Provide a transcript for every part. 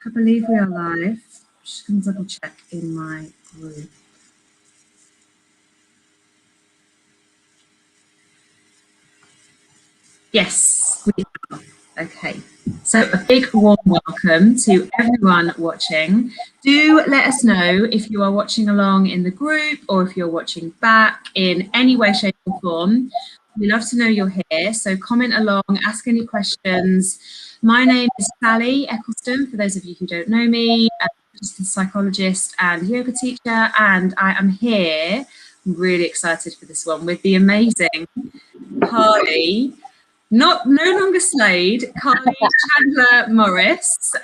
I believe we are live. Just going to double check in my group. Yes, we are. Okay. So a big warm welcome to everyone watching. Do let us know if you are watching along in the group or if you're watching back in any way, shape or form. We love to know you're here. So comment along, ask any questions. My name is Sally Eccleston, for those of you who don't know me. I'm just a psychologist and yoga teacher, and I am here. I'm really excited for this one with the amazing Carly. No longer Slade, Carly Chandler-Morris.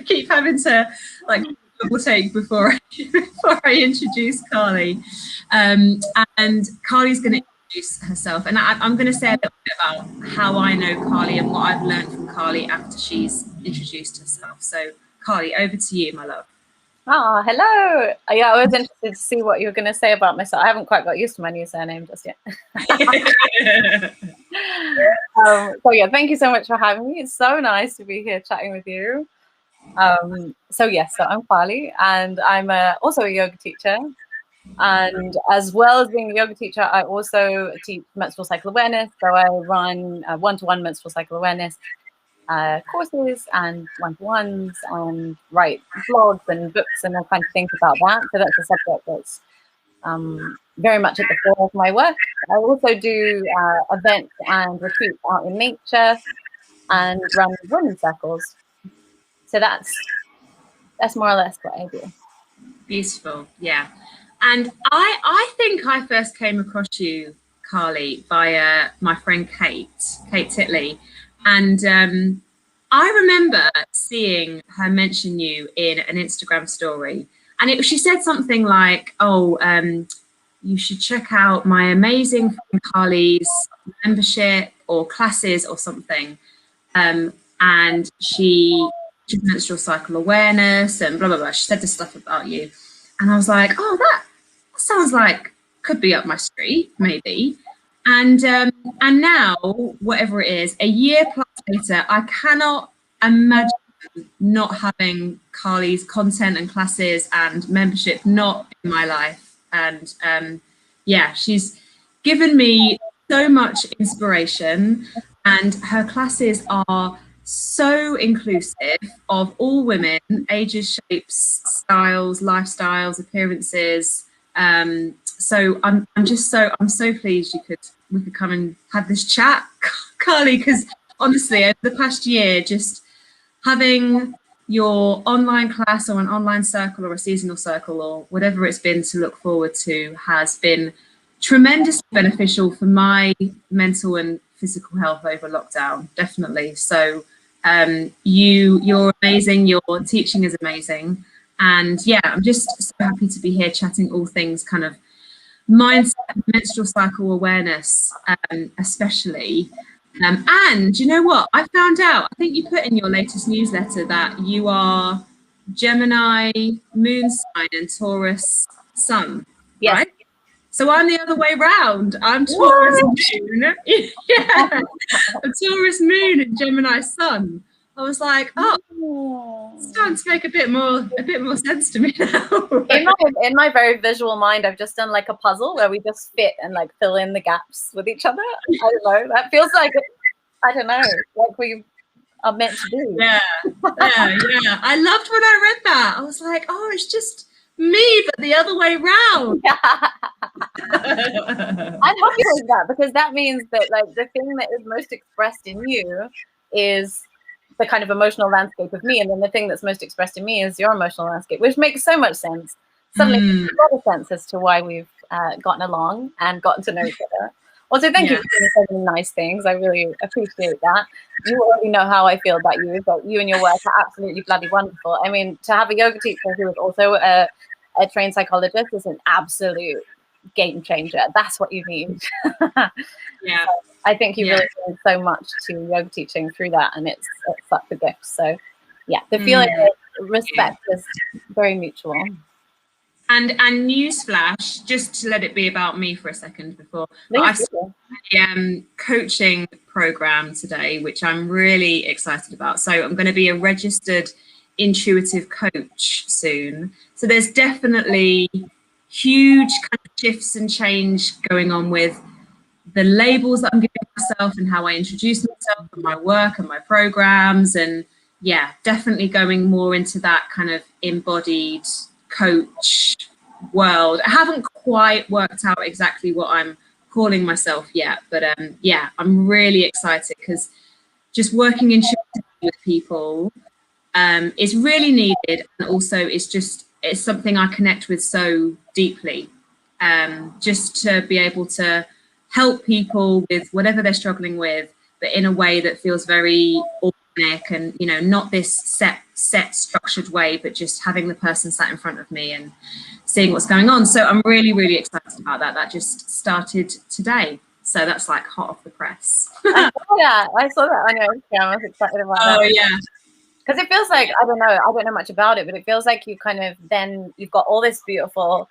Keep having to like double take before I introduce Carly. And Carly's going to introduce herself, and I'm going to say a little bit about how I know Carly and what I've learned from Carly after she's introduced herself. So, Carly, over to you, my love. Oh, hello. Yeah, I was interested to see what you were going to say about myself. I haven't quite got used to my new surname just yet. So yeah, thank you so much for having me. It's so nice to be here chatting with you. So I'm Carly, and I'm also a yoga teacher. And as well as being a yoga teacher, I also teach menstrual cycle awareness. So I run one-to-one menstrual cycle awareness courses and one-to-ones, and write blogs and books and all kinds of things about that. So that's a subject that's very much at the core of my work. I also do events and retreats out in nature and run women's circles. So that's more or less what I do. Beautiful, yeah. And I think I first came across you, Carly, via my friend Kate Titley. And I remember seeing her mention you in an Instagram story. And she said something like, you should check out my amazing friend Carly's membership or classes or something. And she did menstrual cycle awareness and blah, blah, blah. She said this stuff about you. And I was like, oh, that sounds like could be up my street, maybe. And now, whatever it is, a year plus later, I cannot imagine not having Carly's content and classes and membership not in my life. And yeah, she's given me so much inspiration, and her classes are so inclusive of all women, ages, shapes, styles, lifestyles, appearances. So I'm so pleased we could come and have this chat, Carly, because honestly, over the past year, just having your online class or an online circle or a seasonal circle or whatever it's been to look forward to has been tremendously beneficial for my mental and physical health over lockdown, definitely. So you're amazing, your teaching is amazing. And yeah, I'm just so happy to be here chatting all things kind of mindset, menstrual cycle awareness, especially. And you know what? I found out, I think you put in your latest newsletter that you are Gemini moon sign and Taurus sun, yes. Right? So I'm the other way round. I'm Taurus moon. Yeah, I'm Taurus moon and Gemini sun. I was like, oh, it's starting to make a bit more sense to me now. In my very visual mind, I've just done like a puzzle where we just fit and like fill in the gaps with each other. I don't know. That feels like, I don't know, like we are meant to do. Yeah. I loved when I read that. I was like, oh, it's just me, but the other way round. Yeah. I'm happy with that, because that means that like the thing that is most expressed in you is the kind of emotional landscape of me, and then the thing that's most expressed in me is your emotional landscape, which makes so much sense. Suddenly makes a lot of sense as to why we've gotten along and gotten to know each other. Also, thank you for doing so many nice things. I really appreciate that. You already know how I feel about you, but you and your work are absolutely bloody wonderful. I mean, to have a yoga teacher who is also a trained psychologist is an absolute game changer. That's what you need. Yeah. So I think you really bring so much to yoga teaching through that, and it's such a gift. So yeah, the feeling of respect is very mutual. And newsflash, just to let it be about me for a second before, I started a coaching program today, which I'm really excited about. So I'm going to be a registered intuitive coach soon. So there's definitely huge kind of shifts and change going on with the labels that I'm giving myself and how I introduce myself and my work and my programs. And yeah, definitely going more into that kind of embodied coach world. I haven't quite worked out exactly what I'm calling myself yet, but yeah, I'm really excited because just working intuitively with people is really needed, and also it's something I connect with so deeply. Just to be able to help people with whatever they're struggling with, but in a way that feels very organic and, you know, not this set structured way, but just having the person sat in front of me and seeing what's going on. So I'm really, really excited about that. That just started today. So that's like hot off the press. Yeah, I saw that on your Instagram. I was excited about that. Oh, yeah. Because it feels like, I don't know much about it, but it feels like you kind of, then you've got all this beautiful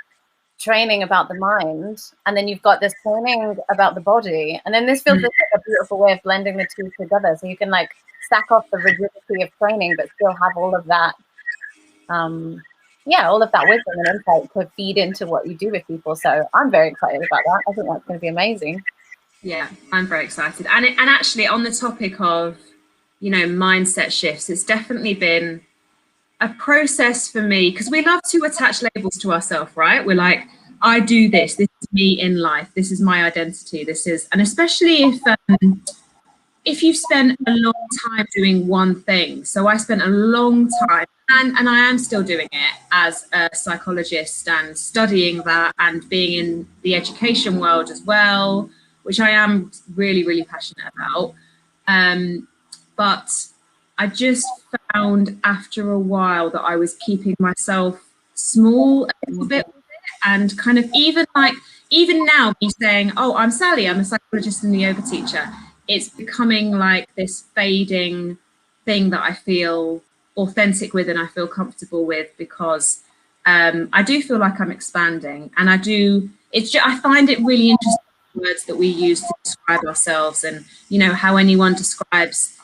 training about the mind, and then you've got this training about the body, and then this feels like a beautiful way of blending the two together, so you can like stack off the rigidity of training but still have all of that all of that wisdom and insight to feed into what you do with people. So I'm very excited about that. I think that's going to be amazing. Yeah, I'm very excited. And actually on the topic of, you know, mindset shifts, it's definitely been a process for me, because we love to attach labels to ourselves, right? We're like, I do this is me in life, this is my identity, this is, and especially if you've spent a long time doing one thing. So I spent a long time, and I am still doing it as a psychologist and studying that and being in the education world as well, which I am really, really passionate about. But I just found after a while that I was keeping myself small a little bit with it, and kind of even now me saying, oh, I'm Sally, I'm a psychologist and a yoga teacher, it's becoming like this fading thing that I feel authentic with and I feel comfortable with, because I do feel like I'm expanding, and I find it really interesting, the words that we use to describe ourselves, and, you know, how anyone describes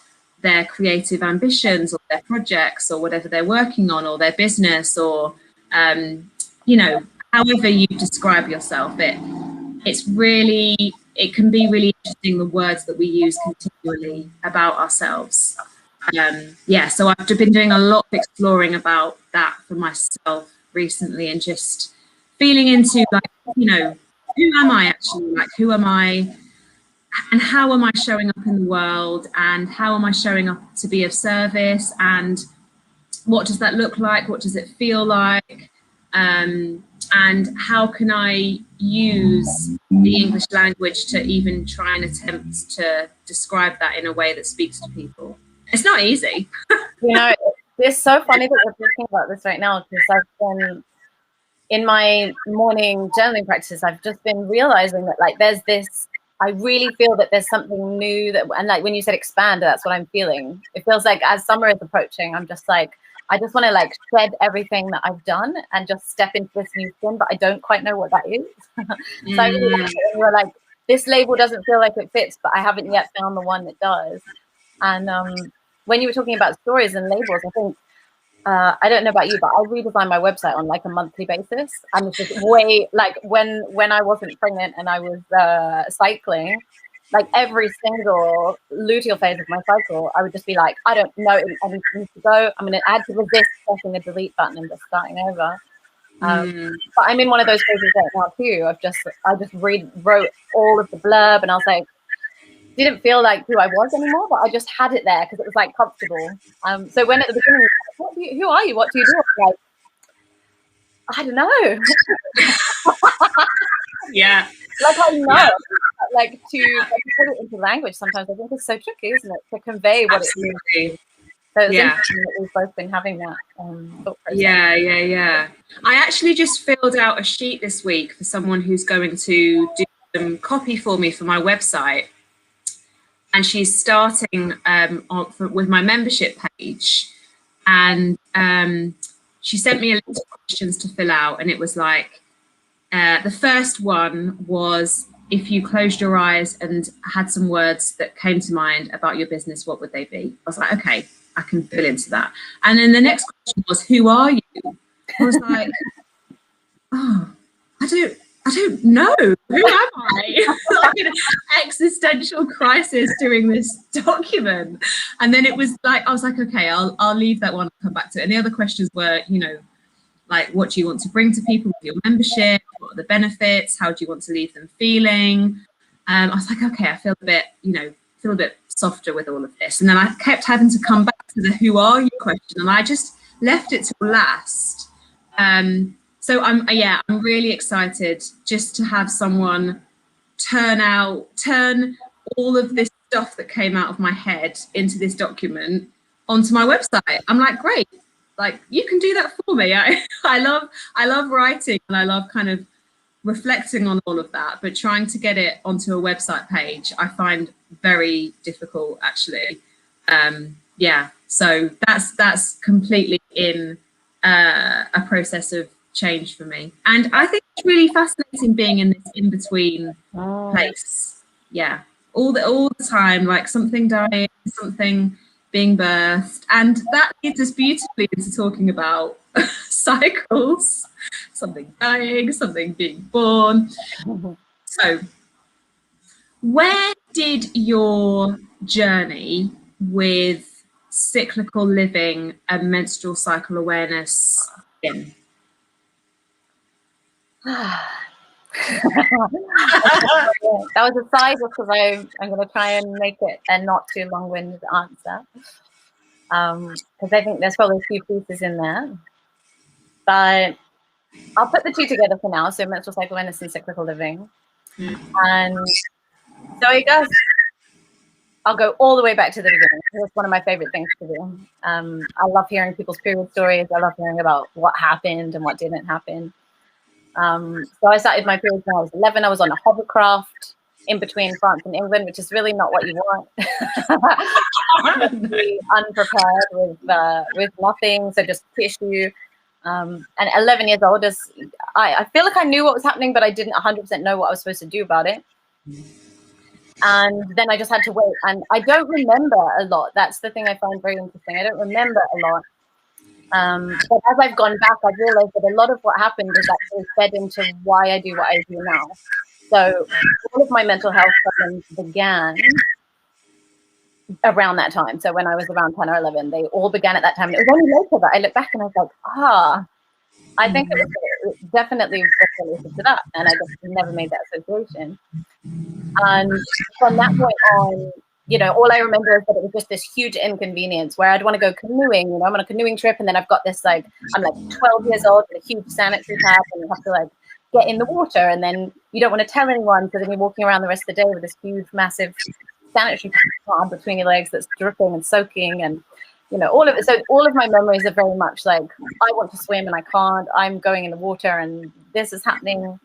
their creative ambitions or their projects or whatever they're working on, or their business, or you know, however you describe yourself, it can be really interesting, the words that we use continually about ourselves. So I've been doing a lot of exploring about that for myself recently, and just feeling into, like, you know, who am I actually, like, who am I, and how am I showing up in the world, and how am I showing up to be of service, and what does that look like, what does it feel like, and how can I use the English language to even try and attempt to describe that in a way that speaks to people. It's not easy. You know, it's so funny that we're talking about this right now, because I've been, in my morning journaling practice, I've just been realizing that, like, there's this, I really feel that there's something new that, and like when you said expand, that's what I'm feeling. It feels like as summer is approaching, I'm just like, I just want to like shed everything that I've done and just step into this new skin, but I don't quite know what that is. So I really like it when you're like, this label doesn't feel like it fits, but I haven't yet found the one that does. And when you were talking about stories and labels, I think, I don't know about you, but I redesign my website on like a monthly basis. And it's just way, like when I wasn't pregnant and I was cycling, like every single luteal phase of my cycle, I would just be like, I don't know, I need to go. I'm going to add to resist, pressing the delete button and just starting over. But I'm in one of those phases right now too. I just wrote all of the blurb, and I was like, didn't feel like who I was anymore, but I just had it there because it was like comfortable. So when at the beginning, who are you? What do you do? I'm like, I don't know. Yeah. Like I know. Yeah. Like to put it into language sometimes I think it's so tricky, isn't it? To convey what Absolutely. it is. So it's interesting that we've both been having that thought process. Yeah. I actually just filled out a sheet this week for someone who's going to do some copy for me for my website. And she's starting with my membership page. And she sent me a list of questions to fill out. And it was like, the first one was, if you closed your eyes and had some words that came to mind about your business, what would they be? I was like, okay, I can fill into that. And then the next question was, who are you? I was like, oh, I don't know. Who am I? Like an existential crisis doing this document. And then it was like, I was like, okay, I'll leave that one, I'll come back to it. And the other questions were, you know, like, what do you want to bring to people with your membership? What are the benefits? How do you want to leave them feeling? I was like, okay, I feel a bit, you know, feel a bit softer with all of this. And then I kept having to come back to the who are you question, and I just left it till last. So I'm really excited just to have someone turn all of this stuff that came out of my head into this document onto my website. I'm like, great, like, you can do that for me. I love writing, and I love kind of reflecting on all of that, but trying to get it onto a website page I find very difficult, actually. So that's completely in a process of change for me, and I think it's really fascinating being in this in-between place. Yeah, all the time, like something dying, something being birthed, and that leads us beautifully into talking about cycles, something dying, something being born. So where did your journey with cyclical living and menstrual cycle awareness begin? That was a sigh, because I'm going to try and make it a not too long-winded answer, because I think there's probably a few pieces in there, but I'll put the two together for now. So menstrual cycle awareness and cyclical living. And so I guess I'll go all the way back to the beginning. It's one of my favorite things to do. I love hearing people's period stories. I love hearing about what happened and what didn't happen. So I started my period when I was 11. I was on a hovercraft in between France and England, which is really not what you want. Be unprepared with nothing, so just tissue. And 11 years old, I feel like I knew what was happening, but I didn't 100% know what I was supposed to do about it. And then I just had to wait. And I don't remember a lot. That's the thing I find very interesting. I don't remember a lot. But as I've gone back, I've realized that a lot of what happened is actually fed into why I do what I do now. So all of my mental health problems began around that time. So when I was around 10 or 11, they all began at that time. And it was only later that I looked back and I was like, I think it was definitely related to that. And I just never made that association. And from that point on, you know, all I remember is that it was just this huge inconvenience where I'd want to go canoeing. You know, I'm on a canoeing trip, and then I've got this, like, I'm like 12 years old with a huge sanitary pad, and you have to like get in the water, and then you don't want to tell anyone, so then you're walking around the rest of the day with this huge, massive sanitary pad between your legs that's dripping and soaking, and you know, all of it. So all of my memories are very much like, I want to swim and I can't. I'm going in the water, and this is happening.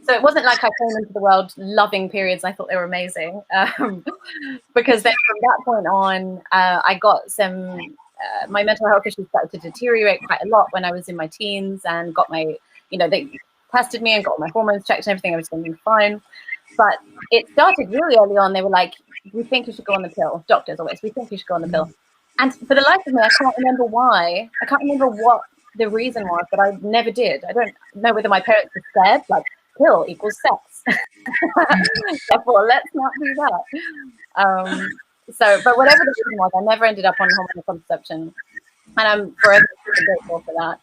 So it wasn't like I came into the world loving periods. I thought they were amazing. Because then from that point on, I got some, my mental health issues started to deteriorate quite a lot when I was in my teens, and got my, you know, they tested me and got my hormones checked and everything. I was going to be fine. But it started really early on. They were like, we think you should go on the pill. Doctors always, we think you should go on the pill. And for the life of me, I can't remember why. I can't remember what the reason was, but I never did. I don't know whether my parents were scared, like, pill equals sex. Therefore, let's not do that. But whatever the reason was, I never ended up on hormonal contraception, and I'm forever grateful for that.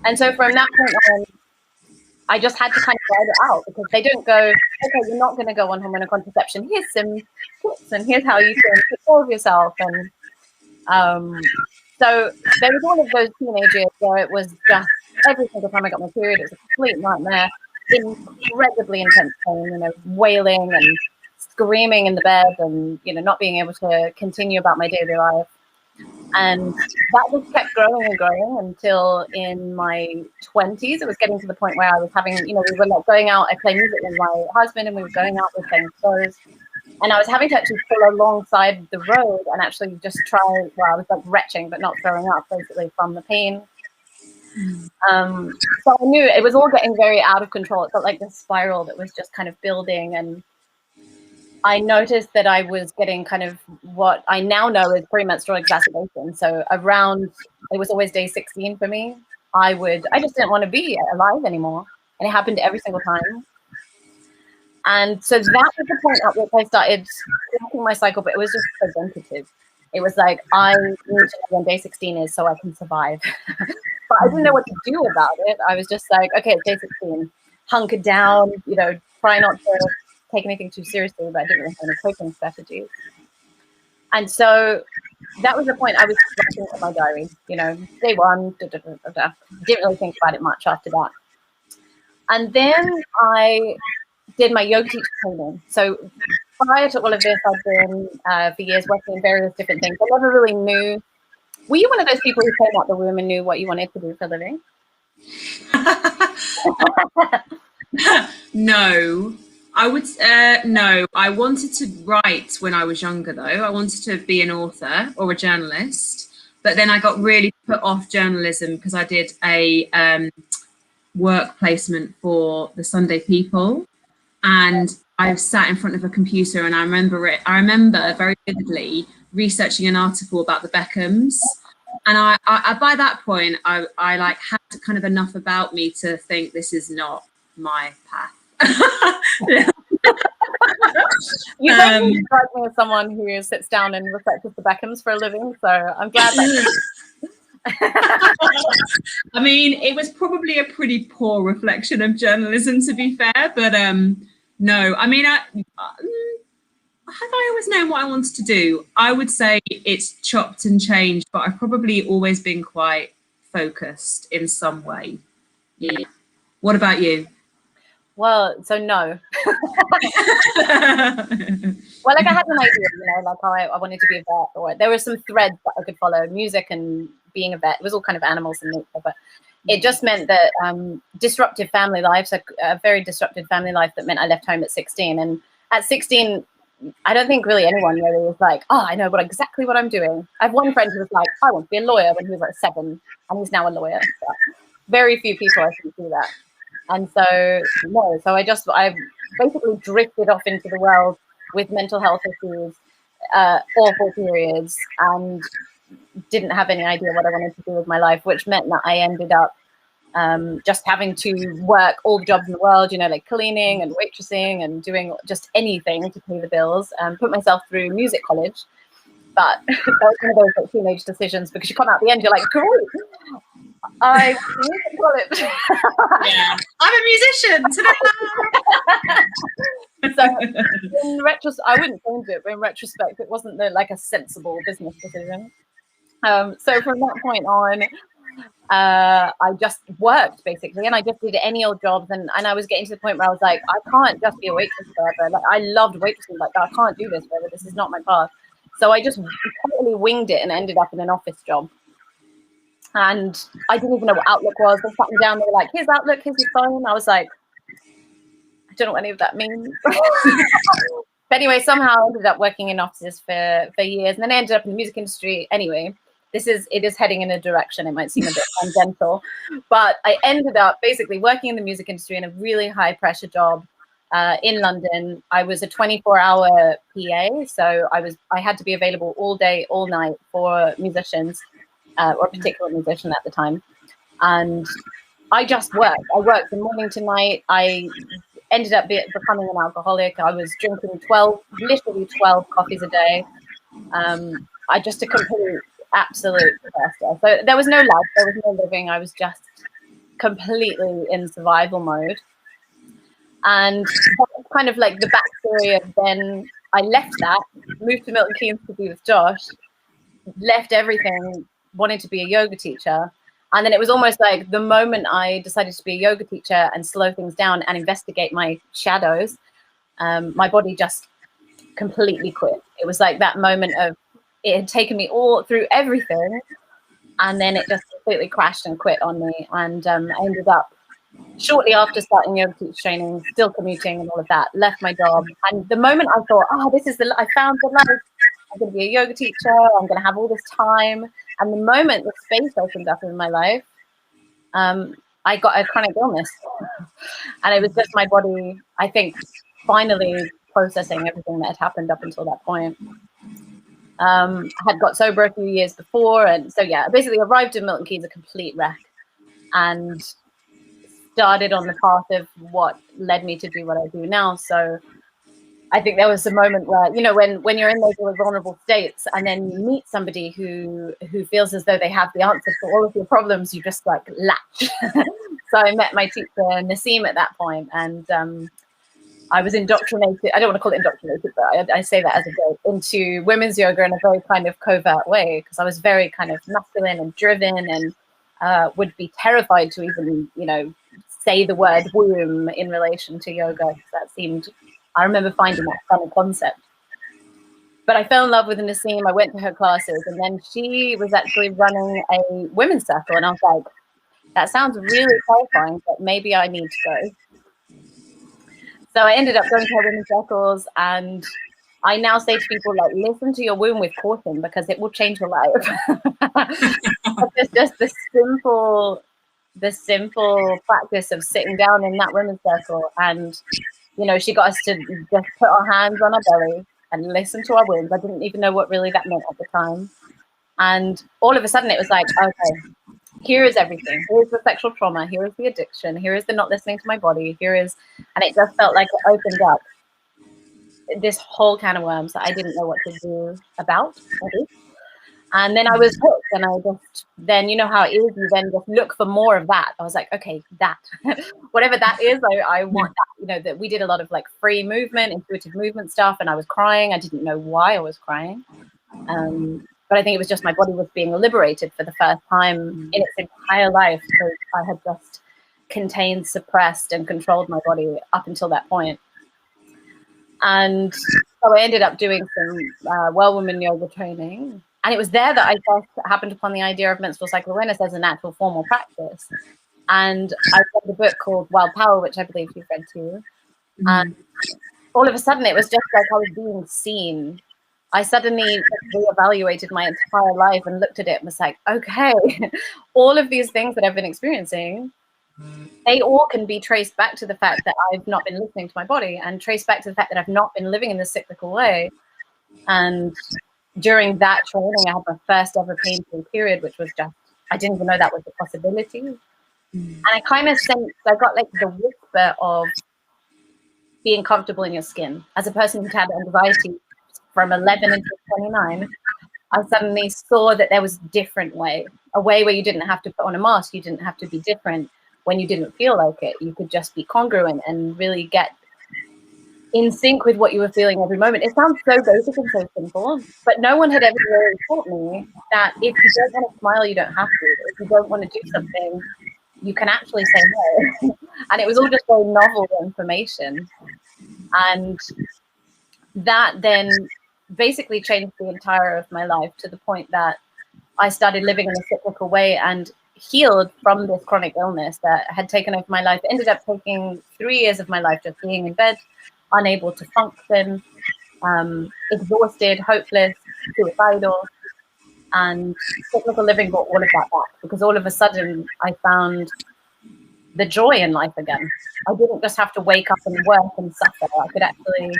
And so from that point on, I just had to kind of ride it out, because they don't go, okay, you're not going to go on hormonal contraception. Here's some tips, and here's how you can take care of yourself. And so there was all of those teenage years where it was just every single time I got my period, it was a complete nightmare, incredibly intense pain, you know, wailing and screaming in the bed, and, you know, not being able to continue about my daily life. And that just kept growing and growing until in my 20s, it was getting to the point where I was having, you know, we were like going out, I play music with my husband, and we were going out, we were playing shows, and I was having to actually pull alongside the road and actually just try, well, I was like retching, but not throwing up, basically, from the pain. So I knew it was all getting very out of control. It felt like this spiral that was just kind of building, and I noticed that I was getting kind of what I now know is premenstrual exacerbation. So around, it was always day 16 for me. I just didn't want to be alive anymore. And it happened every single time. And so that was the point at which I started tracking my cycle, but it was just preventative. It was like, I need to know when day 16 is so I can survive. But I didn't know what to do about it. I was just like, okay, it's day 16, hunker down, you know, try not to take anything too seriously, but I didn't really have any coping strategies. And so that was the point. I was writing in my diary, you know, day 1, didn't really think about it much after that. And then I did my yoga teacher training. So prior to all of this, I've been for years working in various different things. I never really knew. Were you one of those people who came out the room and knew what you wanted to do for a living? No, I would no. I wanted to write when I was younger, though. I wanted to be an author or a journalist, but then I got really put off journalism because I did a work placement for the Sunday People, and I sat in front of a computer, and I remember very vividly researching an article about the Beckhams, and I by that point I like had kind of enough about me to think this is not my path. You don't strike me as someone who sits down and researches the Beckhams for a living, so I'm glad that. I mean, it was probably a pretty poor reflection of journalism, to be fair, but no, I mean, have I always known what I wanted to do? I would say it's chopped and changed, but I've probably always been quite focused in some way. Yeah. What about you? Well, so no. Well, like I had an idea, you know, like I wanted to be a vet, or there were some threads that I could follow, music and being a vet. It was all kind of animals and nature, but it just meant that disruptive family life, so a very disruptive family life that meant I left home at 16. And at 16, I don't think really anyone really was like, oh, I know exactly what I'm doing. I have one friend who was like, I want to be a lawyer when he was like 7, and he's now a lawyer. But very few people I think do that. And so, no, so I basically drifted off into the world with mental health issues, awful periods, and didn't have any idea what I wanted to do with my life, which meant that I ended up just having to work all the jobs in the world, you know, like cleaning and waitressing and doing just anything to pay the bills, and put myself through music college. But that was one of those like, teenage decisions, because you come out the end, you're like, great, I music college. Yeah, I'm a musician. So in retrospect, I wouldn't change it, but in retrospect, it wasn't like a sensible business decision. So from that point on, I just worked basically, and I just did any old jobs, and I was getting to the point where I was like, I can't just be a waitress forever. Like, I loved waitressing, like I can't do this forever. This is not my path. So I just totally winged it and ended up in an office job. And I didn't even know what Outlook was. They sat me down, they were like, here's Outlook, here's your phone. I was like, I don't know what any of that means. But anyway, somehow I ended up working in offices for years, and then I ended up in the music industry. Anyway, it is heading in a direction. It might seem a bit tangential, but I ended up basically working in the music industry in a really high pressure job in London. I was a 24-hour PA, so I had to be available all day, all night for musicians, or a particular musician at the time. And I just worked. I worked from morning to night. I ended up becoming an alcoholic. I was drinking literally 12 coffees a day. I just a complete, absolute disaster. So there was no life, there was no living. I was just completely in survival mode. And that's kind of like the backstory of then I left that, moved to Milton Keynes to be with Josh, left everything, wanted to be a yoga teacher. And then it was almost like the moment I decided to be a yoga teacher and slow things down and investigate my shadows, my body just completely quit. It was like that moment of, it had taken me all through everything, and then it just completely crashed and quit on me. And I ended up, shortly after starting yoga teacher training, still commuting and all of that, left my job. And the moment I thought, oh, I found the life, I'm going to be a yoga teacher, I'm going to have all this time. And the moment the space opened up in my life, I got a chronic illness. And it was just my body, I think, finally processing everything that had happened up until that point. I had got sober a few years before, and so yeah, basically arrived in Milton Keynes a complete wreck, and started on the path of what led me to do what I do now. So I think there was a moment where, you know, when you're in those really vulnerable states, and then you meet somebody who feels as though they have the answer to all of your problems, you just like latch. So I met my teacher Nassim at that point, and I was indoctrinated. I don't want to call it indoctrinated, but I say that as a joke, into women's yoga in a very kind of covert way, because I was very kind of masculine and driven, and would be terrified to even, you know, say the word womb in relation to yoga. That seemed, I remember finding that funny concept. But I fell in love with Nassim. I went to her classes, and then she was actually running a women's circle, and I was like, that sounds really terrifying, but maybe I need to go. So I ended up going to her women's circles, and I now say to people, like, listen to your womb with caution, because it will change your life. It's just the simple practice of sitting down in that women's circle, and, you know, she got us to just put our hands on our belly and listen to our wombs. I didn't even know what really that meant at the time. And all of a sudden it was like, okay, here is everything. Here's the sexual trauma. Here is the addiction. Here is the not listening to my body. Here is, and it just felt like it opened up this whole can of worms that I didn't know what to do about. And then I was hooked, and I just, then, you know how it is, you then just look for more of that. I was like, okay, that, whatever that is, I want that. You know, that we did a lot of like free movement, intuitive movement stuff, and I was crying. I didn't know why I was crying. But I think it was just my body was being liberated for the first time in its entire life, because I had just contained, suppressed, and controlled my body up until that point. And so I ended up doing some well woman yoga training. And it was there that I first happened upon the idea of menstrual cycle awareness as an actual formal practice. And I read a book called Wild Power, which I believe you've read too. And all of a sudden, it was just like I was being seen. I suddenly reevaluated my entire life and looked at it and was like, okay, all of these things that I've been experiencing, they all can be traced back to the fact that I've not been listening to my body, and traced back to the fact that I've not been living in this cyclical way. And during that training, I had my first ever painful period, which was just, I didn't even know that was a possibility. And I kind of sensed, I got like the whisper of being comfortable in your skin. As a person who'd had anxiety from 11 until 29, I suddenly saw that there was a different way, a way where you didn't have to put on a mask, you didn't have to be different when you didn't feel like it. You could just be congruent and really get in sync with what you were feeling every moment. It sounds so basic and so simple, but no one had ever really taught me that if you don't want to smile, you don't have to. If you don't want to do something, you can actually say no. And it was all just very novel information. And that then basically changed the entire of my life, to the point that I started living in a cyclical way and healed from this chronic illness that had taken over my life. It ended up taking 3 years of my life just being in bed, unable to function, exhausted, hopeless, suicidal. And cyclical living brought all of that back, because all of a sudden I found the joy in life again. I didn't just have to wake up and work and suffer. I could actually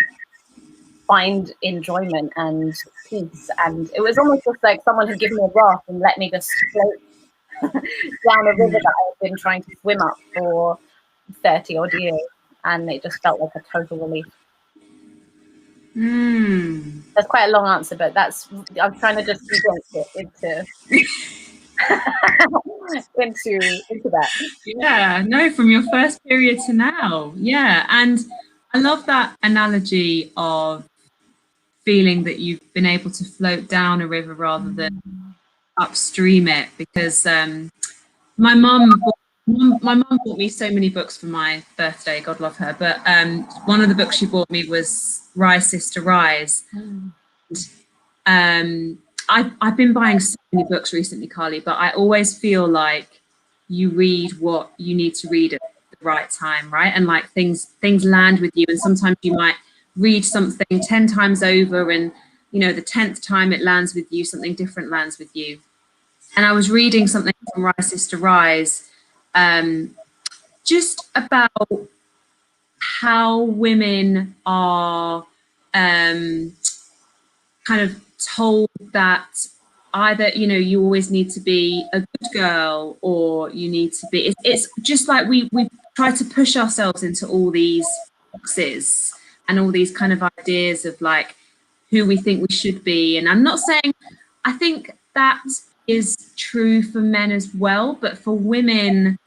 find enjoyment and peace. And it was almost just like someone had given me a raft and let me just float down a river that I've been trying to swim up for 30 odd years. And it just felt like a total relief. That's quite a long answer, but that's, I'm trying to just condense it into that. Yeah, no, from your first period to now. Yeah. And I love that analogy of feeling that you've been able to float down a river rather than upstream it, because my mum bought me so many books for my birthday, God love her, but one of the books she bought me was Rise Sister Rise. I've been buying so many books recently, Carly, but I always feel like you read what you need to read at the right time, right? And like things land with you, and sometimes you might read something 10 times over, and you know, the 10th time it lands with you, something different lands with you. And I was reading something from Rise Sister Rise, just about how women are kind of told that either, you know, you always need to be a good girl, or you need to be, it's just like we try to push ourselves into all these boxes and all these kind of ideas of like who we think we should be. And I'm not saying, I think that is true for men as well, but for women,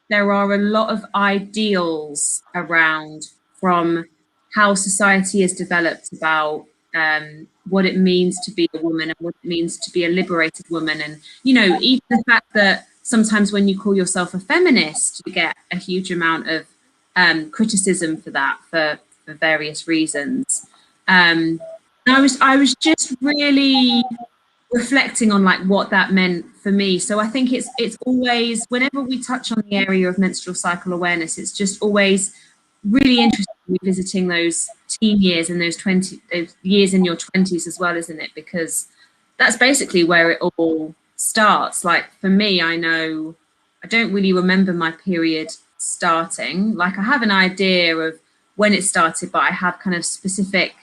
there are a lot of ideals around from how society has developed about what it means to be a woman and what it means to be a liberated woman. And, you know, even the fact that sometimes when you call yourself a feminist, you get a huge amount of criticism for that for various reasons. I was just really reflecting on like what that meant for me. So I think it's always, whenever we touch on the area of menstrual cycle awareness, it's just always really interesting revisiting those teen years and those years in your 20s as well, isn't it? Because that's basically where it all starts. Like for me, I know I don't really remember my period starting. Like I have an idea of when it started, but I have kind of specific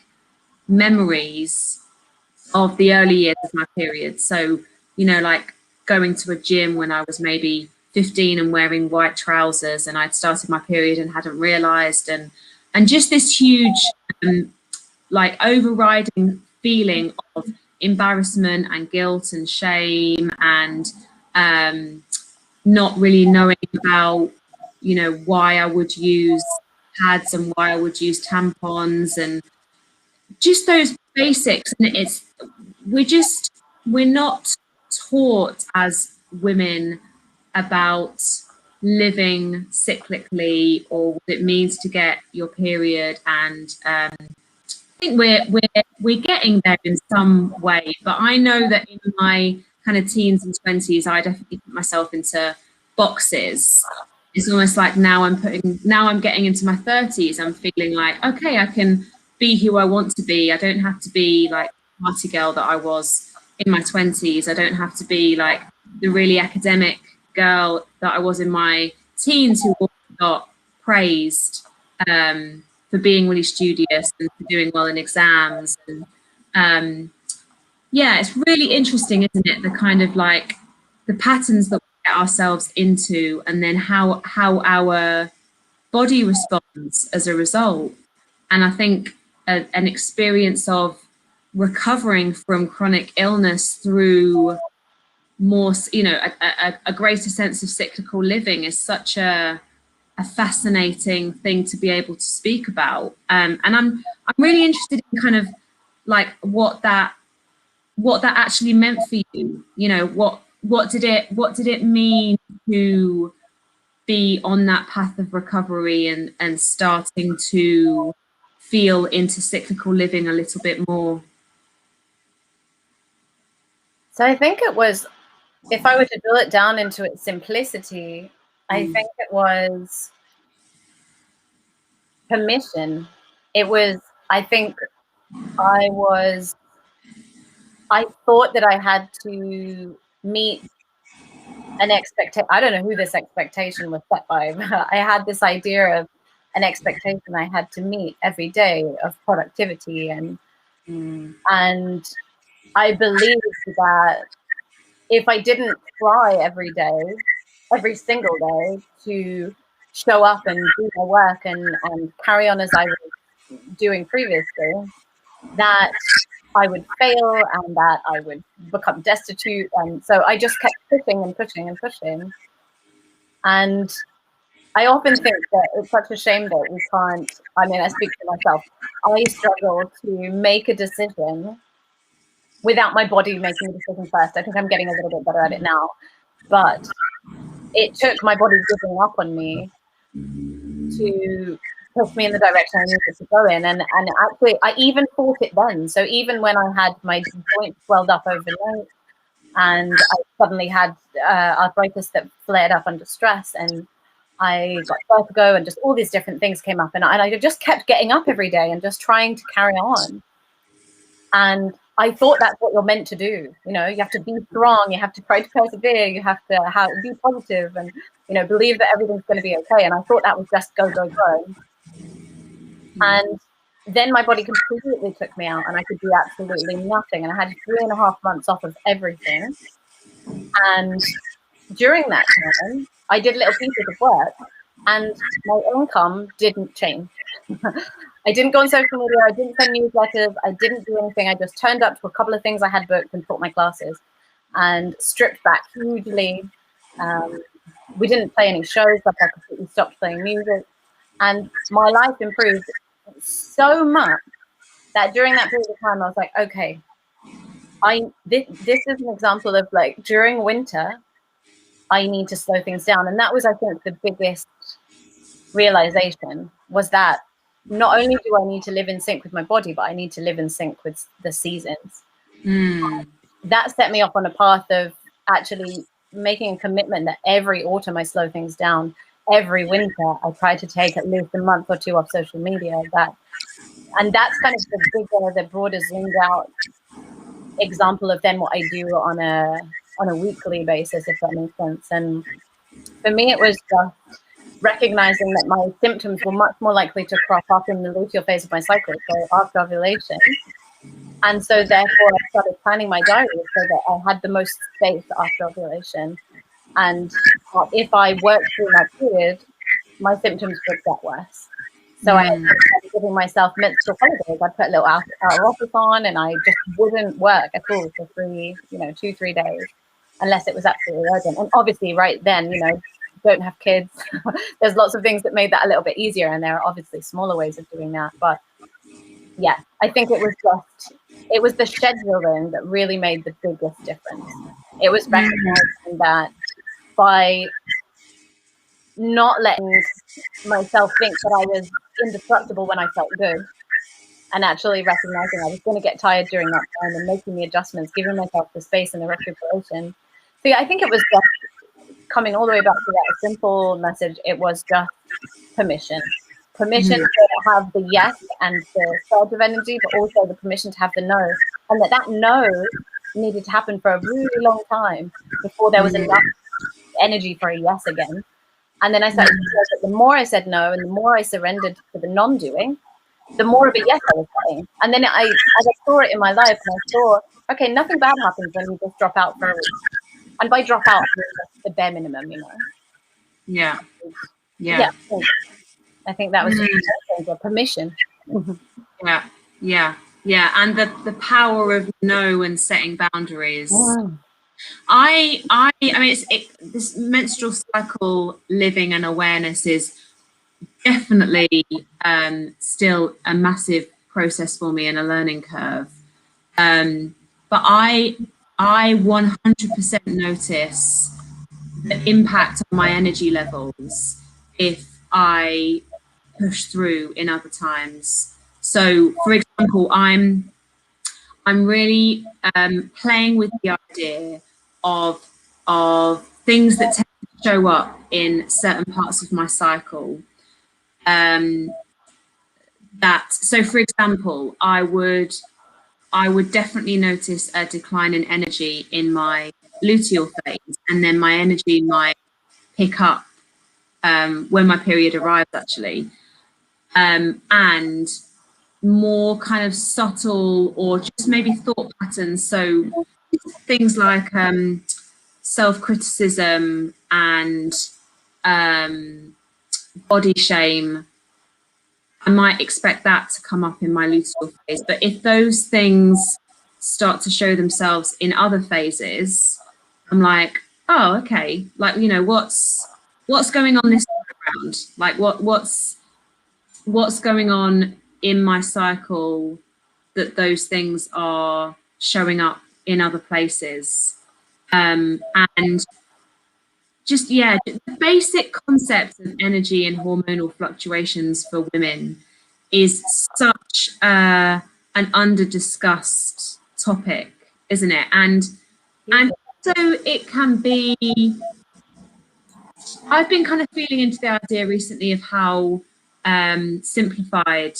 memories of the early years of my period. So, you know, like going to a gym when I was maybe 15 and wearing white trousers, and I'd started my period and hadn't realized, and just this huge like overriding feeling of embarrassment and guilt and shame, and not really knowing about, you know, why I would use pads and why I would use tampons, and just those basics. And we're not taught as women about living cyclically or what it means to get your period. And I think we're getting there in some way, but I know that in my kind of teens and 20s, I definitely put myself into boxes. It's almost like now I'm getting into my 30s, I'm feeling like, okay, I can be who I want to be. I don't have to be like the party girl that I was in my 20s. I don't have to be like the really academic girl that I was in my teens, who got praised for being really studious and for doing well in exams. And yeah, it's really interesting, isn't it? The kind of like the patterns that we get ourselves into, and then how our body responds as a result. And I think an experience of recovering from chronic illness through more, you know, a greater sense of cyclical living is such a fascinating thing to be able to speak about. And I'm really interested in kind of like what that actually meant for you. You know, what did it mean to be on that path of recovery and starting to feel into cyclical living a little bit more? So I think it was, if I were to drill it down into its simplicity, I think it was permission. It was, I think I thought that I had to meet an expectation. I don't know who this expectation was set by, but I had this idea of an expectation I had to meet every day of productivity, and I believed that if I didn't try every day, every single day, to show up and do my work and carry on as I was doing previously, that I would fail and that I would become destitute. And so I just kept pushing and pushing and pushing. And I often think that it's such a shame that we can't, I mean, I speak for myself, I struggle to make a decision without my body making a decision first. I think I'm getting a little bit better at it now. But it took my body giving up on me to push me in the direction I needed to go in. And actually, I even fought it then. So even when I had my joints swelled up overnight, and I suddenly had arthritis that flared up under stress, and I got vertigo, and just all these different things came up, and I just kept getting up every day and just trying to carry on. And I thought that's what you're meant to do. You know, you have to be strong, you have to try to persevere, you have to be positive, and, you know, believe that everything's going to be okay. And I thought that was just go, go, go. And then my body completely took me out and I could do absolutely nothing. And I had 3.5 months off of everything. And during that time, I did little pieces of work and my income didn't change. I didn't go on social media. I didn't send newsletters. I didn't do anything. I just turned up to a couple of things I had booked and taught my classes and stripped back hugely. We didn't play any shows, like I completely stopped playing music. And my life improved so much that during that period of time, I was like, okay, this is an example of like during winter, I need to slow things down. And that was, I think, the biggest realization was that not only do I need to live in sync with my body, but I need to live in sync with the seasons. That set me off on a path of actually making a commitment that every autumn I slow things down. Every winter I try to take at least a month or 2 off social media. And that's kind of the bigger, the broader, zoomed out example of then what I do on a weekly basis, if that makes sense. And for me, it was just recognizing that my symptoms were much more likely to crop up in the luteal phase of my cycle, so after ovulation. And so therefore I started planning my diary so that I had the most space after ovulation. And if I worked through my period, my symptoms would get worse. So I started giving myself menstrual holidays. I'd put a little out of office on and I just wouldn't work at all for 2-3 days, unless it was absolutely urgent. And obviously right then, don't have kids. There's lots of things that made that a little bit easier. And there are obviously smaller ways of doing that. But yeah, I think it was the scheduling that really made the biggest difference. It was recognizing that by not letting myself think that I was indestructible when I felt good, and actually recognizing I was going to get tired during that time and making the adjustments, giving myself the space and the recuperation. So yeah, I think it was just coming all the way back to that simple message. It was just permission to have the yes and the surge of energy, but also the permission to have the no, and that no needed to happen for a really long time before there was enough energy for a yes again. And then I started to realize that the more I said no and the more I surrendered to the non-doing, the more of a yes I was getting. And then as I saw it in my life, and I saw, okay, nothing bad happens when you just drop out for a week. And by drop out, the bare minimum, Yeah. I think that was the permission. Yeah. And the power of no and setting boundaries. I mean, this menstrual cycle living and awareness is definitely still a massive process for me and a learning curve. But I 100% notice the impact on my energy levels if I push through in other times. So, for example, I'm really playing with the idea of things that tend to show up in certain parts of my cycle. So for example, I would definitely notice a decline in energy in my luteal phase, and then my energy might pick up when my period arrives, actually, and more kind of subtle or just maybe thought patterns. So things like self-criticism and body shame, I might expect that to come up in my luteal phase. But if those things start to show themselves in other phases, I'm like, oh, okay, like, what's going on this time around? Like what's going on in my cycle that those things are showing up in other places. And just, the basic concept of energy and hormonal fluctuations for women is such an under-discussed topic, isn't it? And so it can be, I've been kind of feeling into the idea recently of how simplified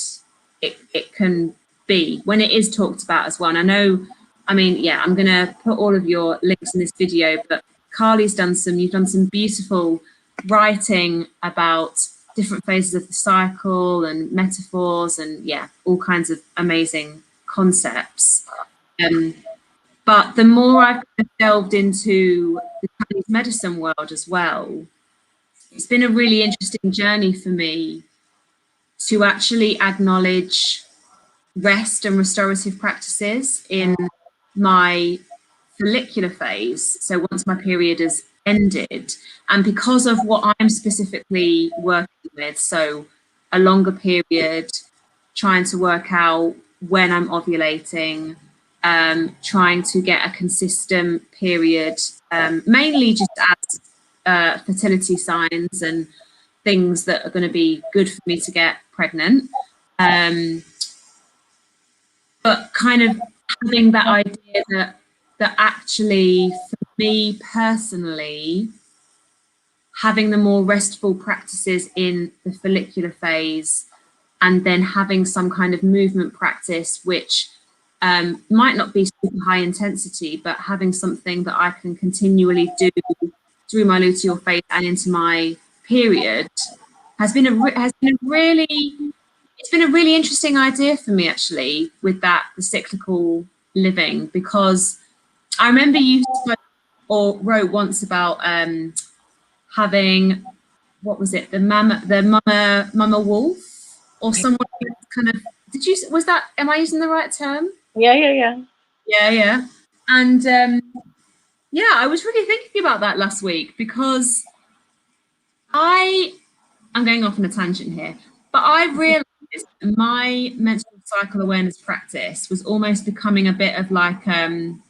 it can be when it is talked about as well. And I'm going to put all of your links in this video, but Carly's you've done some beautiful writing about different phases of the cycle and metaphors and all kinds of amazing concepts. But the more I've delved into the Chinese medicine world as well, it's been a really interesting journey for me to actually acknowledge rest and restorative practices in my follicular phase. So once my period has ended, and because of what I'm specifically working with, so a longer period, trying to work out when I'm ovulating, trying to get a consistent period, mainly just as fertility signs and things that are going to be good for me to get pregnant. But kind of having that idea that actually, for me personally, having the more restful practices in the follicular phase, and then having some kind of movement practice, which might not be super high intensity, but having something that I can continually do through my luteal phase and into my period has been a really interesting idea for me, actually, with the cyclical living, because I remember you spoke or wrote once about having, what was it, the mama wolf, or someone kind of, am I using the right term? Yeah. And I was really thinking about that last week, because I'm going off on a tangent here, but I realized my menstrual cycle awareness practice was almost becoming a bit of like kind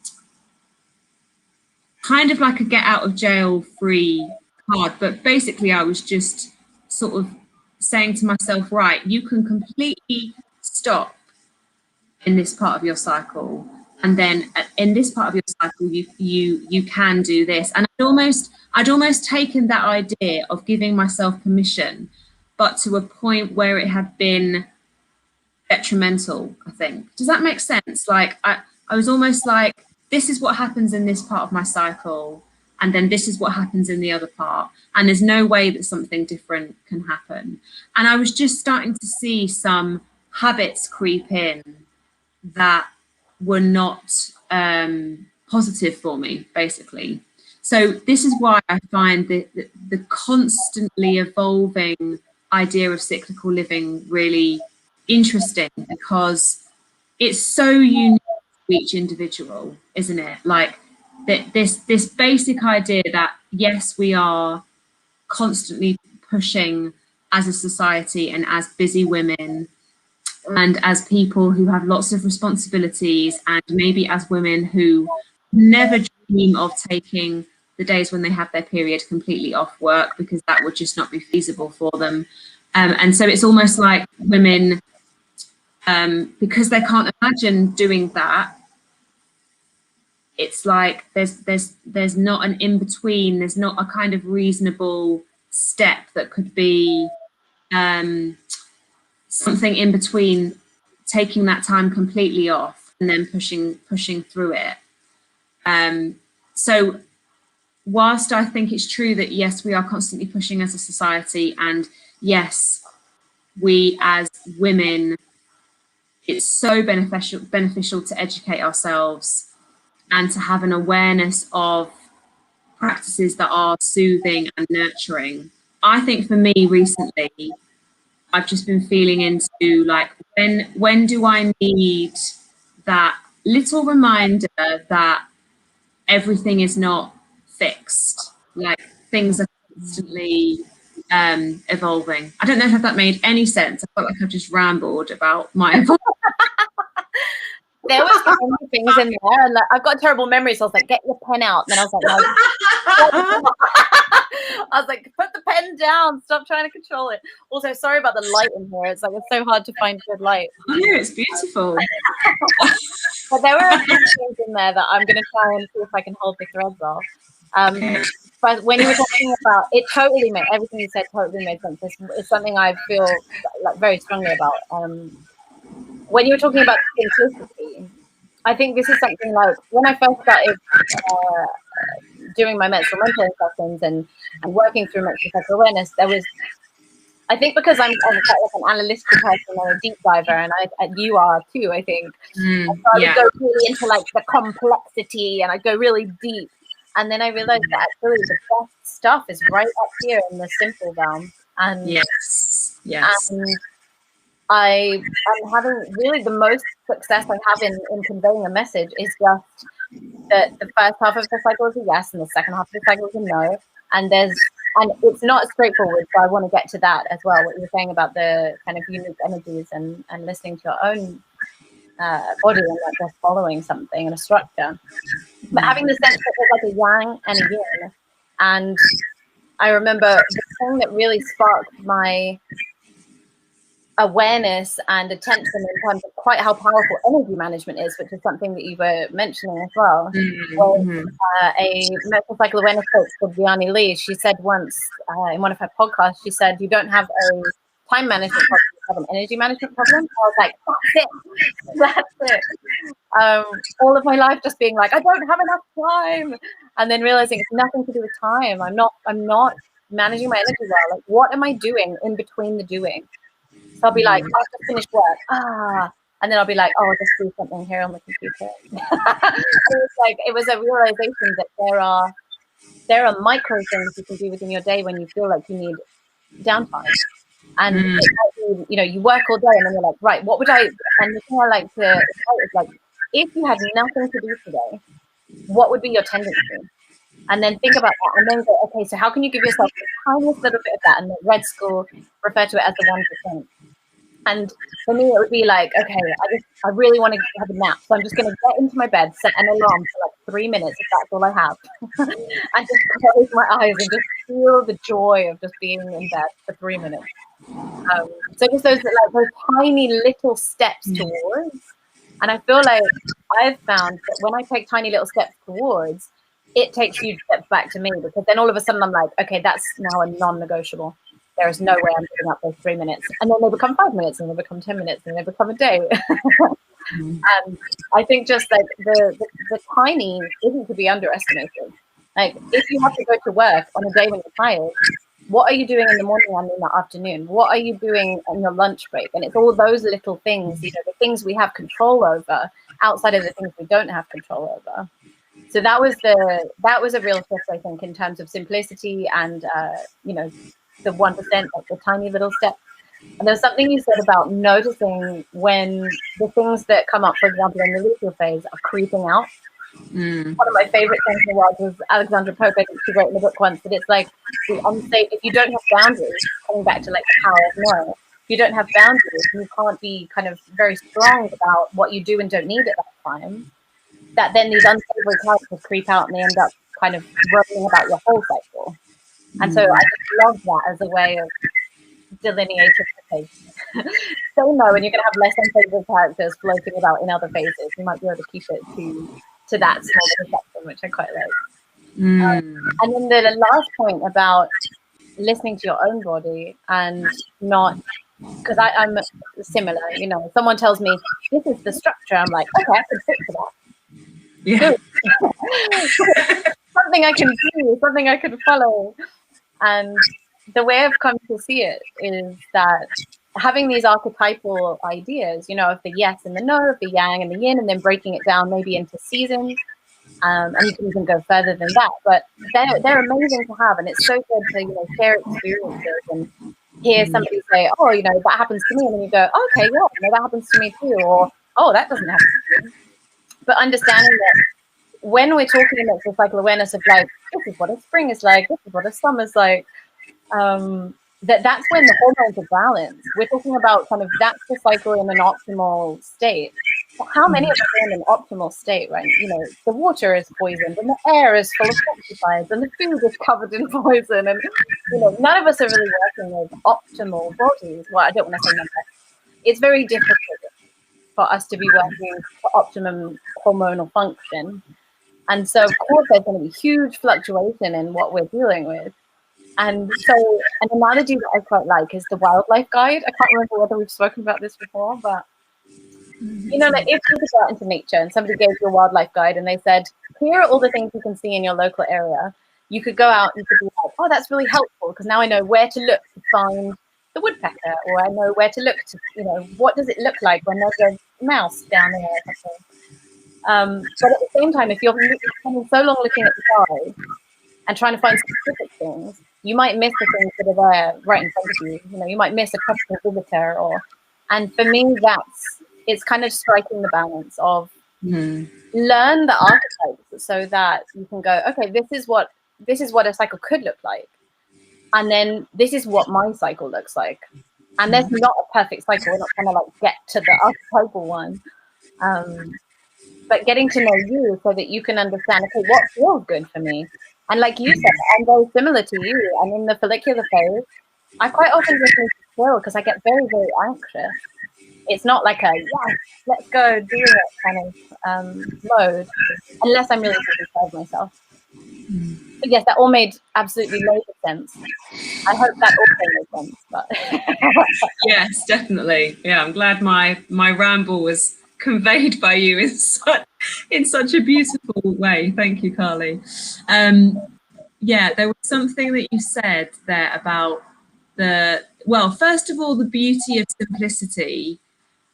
of like a get out of jail free card. But basically I was just sort of saying to myself, right, you can completely stop in this part of your cycle, and then in this part of your cycle you can do this. And I'd almost taken that idea of giving myself permission, but to a point where it had been detrimental, I think. Does that make sense? Like I was almost like, this is what happens in this part of my cycle, and then this is what happens in the other part, and there's no way that something different can happen. And I was just starting to see some habits creep in that were not positive for me, basically. So this is why I find the constantly evolving idea of cyclical living really interesting, because it's so unique to each individual, isn't it? Like this basic idea that, yes, we are constantly pushing as a society and as busy women and as people who have lots of responsibilities, and maybe as women who never dream of taking the days when they have their period completely off work, because that would just not be feasible for them. And so it's almost like women, because they can't imagine doing that, it's like there's not an in-between, there's not a kind of reasonable step that could be something in between taking that time completely off and then pushing through it. So whilst I think it's true that, yes, we are constantly pushing as a society, and yes, we as women, it's so beneficial to educate ourselves and to have an awareness of practices that are soothing and nurturing. I think for me recently, I've just been feeling into like, when do I need that little reminder that everything is not fixed, like things are constantly evolving. I don't know if that made any sense. I felt like I've just rambled about my There was so many things in there, and like, I've got terrible memories. So I was like, get your pen out. And then I was like, no. I was like, put the pen down. Stop trying to control it. Also, sorry about the light in here. It's like, it's so hard to find good light. Oh, yeah, it's beautiful. But there were a few things in there that I'm going to try and see if I can hold the threads off. But when you were talking about it, totally made everything you said totally made sense. It's something I feel like very strongly about. When you were talking about simplicity, I think this is something like when I first started doing my menstrual mentoring sessions and working through menstrual cycle awareness, there was I think because I'm quite like an analytical person or a deep diver, and you are too, I think. So I would go really into like the complexity, and I go really deep. And then I realized that actually the best stuff is right up here in the simple realm. And and I'm having really the most success I have in conveying a message is just that the first half of the cycle is a yes, and the second half of the cycle is a no. And it's not straightforward, so I want to get to that as well. What you were saying about the kind of unique energies and listening to your own body and not just following something and a structure, but having the sense that there's like a yang and a yin. And I remember the thing that really sparked my awareness and attention in terms of quite how powerful energy management is, which is something that you were mentioning as well. Was, a mental cycle awareness coach called Vianney Lee. She said once in one of her podcasts, she said, "You don't have a time management problem, you have an energy management problem." I was like, that's it. All of my life just being like, I don't have enough time, and then realizing it's nothing to do with time. I'm not managing my energy well. Like, what am I doing in between the doing? So I'll be like, I've just finished work. And then I'll be like, oh, I'll just do something here on the computer. It was a realization that there are micro things you can do within your day when you feel like you need downtime. And you work all day and then you're like, right, what would I? And the thing I like to say is like, if you had nothing to do today, what would be your tendency? And then think about that, and then go, okay, so how can you give yourself the tiniest little bit of that? And the Red School refer to it as the 1%. And for me, it would be like, okay, I really want to have a nap, so I'm just going to get into my bed, set an alarm for like 3 minutes, if that's all I have, and just close my eyes and just feel the joy of just being in bed for 3 minutes. So just those tiny little steps towards, and I feel like I've found that when I take tiny little steps towards, it takes huge steps back to me, because then all of a sudden I'm like, okay, that's now a non-negotiable. There is no way I'm giving up those 3 minutes. And then they become 5 minutes, and they become 10 minutes, and they become a day. And I think just like the tiny isn't to be underestimated. Like, if you have to go to work on a day when you're tired, what are you doing in the morning and in the afternoon? What are you doing on your lunch break? And it's all those little things, the things we have control over outside of the things we don't have control over. So that was a real shift, I think, in terms of simplicity and the 1%, like the tiny little steps. And there's something you said about noticing when the things that come up, for example, in the luteal phase, are creeping out. One of my favorite things in the world was Alexandra Pope. I think she wrote in the book once that it's like the unsafe. If you don't have boundaries, coming back to like the power of no, if you don't have boundaries, you can't be kind of very strong about what you do and don't need at that time. That then these unsavory characters creep out and they end up kind of worrying about your whole cycle. And so I just love that as a way of delineating the phase. So no, and you're going to have less unsavory characters floating about in other phases. You might be able to keep it to that small section, which I quite like. And then the last point about listening to your own body and not, because I'm similar, someone tells me this is the structure, I'm like, okay, I can fix that. Yeah. Something I can do, something I can follow. And the way I've come to see it is that having these archetypal ideas, of the yes and the no, of the yang and the yin, and then breaking it down maybe into seasons, and you can even go further than that. But they're amazing to have, and it's so good to share experiences and hear somebody say, oh, that happens to me, and then you go, oh, okay, yeah, that happens to me too, or oh, that doesn't happen to me. But understanding that when we're talking about the cycle awareness of like, this is what a spring is like, this is what a summer's like, that's when the hormones are balanced. We're talking about kind of that's the cycle in an optimal state. But how many of us are in an optimal state, right? The water is poisoned, and the air is full of pesticides, and the food is covered in poison, and none of us are really working with optimal bodies. Well, I don't want to say number. It's very difficult for us to be working for optimum hormonal function. And so, of course, there's going to be huge fluctuation in what we're dealing with. And so an analogy that I quite like is the wildlife guide. I can't remember whether we've spoken about this before, but, like if you go out into nature and somebody gave you a wildlife guide and they said, here are all the things you can see in your local area, you could go out and you could be like, oh, that's really helpful because now I know where to look to find the woodpecker, or I know where to look to, you know, what does it look like when there's a mouse down there or something. But at the same time, if you're spending so long looking at the sky and trying to find specific things, you might miss the things that are there right in front of you. You know, you might miss a possible visitor, and for me, it's kind of striking the balance of learn the archetypes so that you can go, okay, this is what a cycle could look like. And then this is what my cycle looks like. And there's not a perfect cycle. We're not trying to like get to the archetypal one. But getting to know you so that you can understand, okay, what feels good for me? And like you said, I'm very similar to you. And in the follicular phase, I quite often just need to chill because I get very, very anxious. It's not like a, yes, let's go do it kind of mode, unless I'm really taking care of myself. But yes, that all made absolutely loads of sense. I hope that also made sense. But yes, definitely. Yeah, I'm glad my ramble was conveyed by you in such a beautiful way. Thank you, Carly. Yeah, there was something that you said there about first of all, the beauty of simplicity.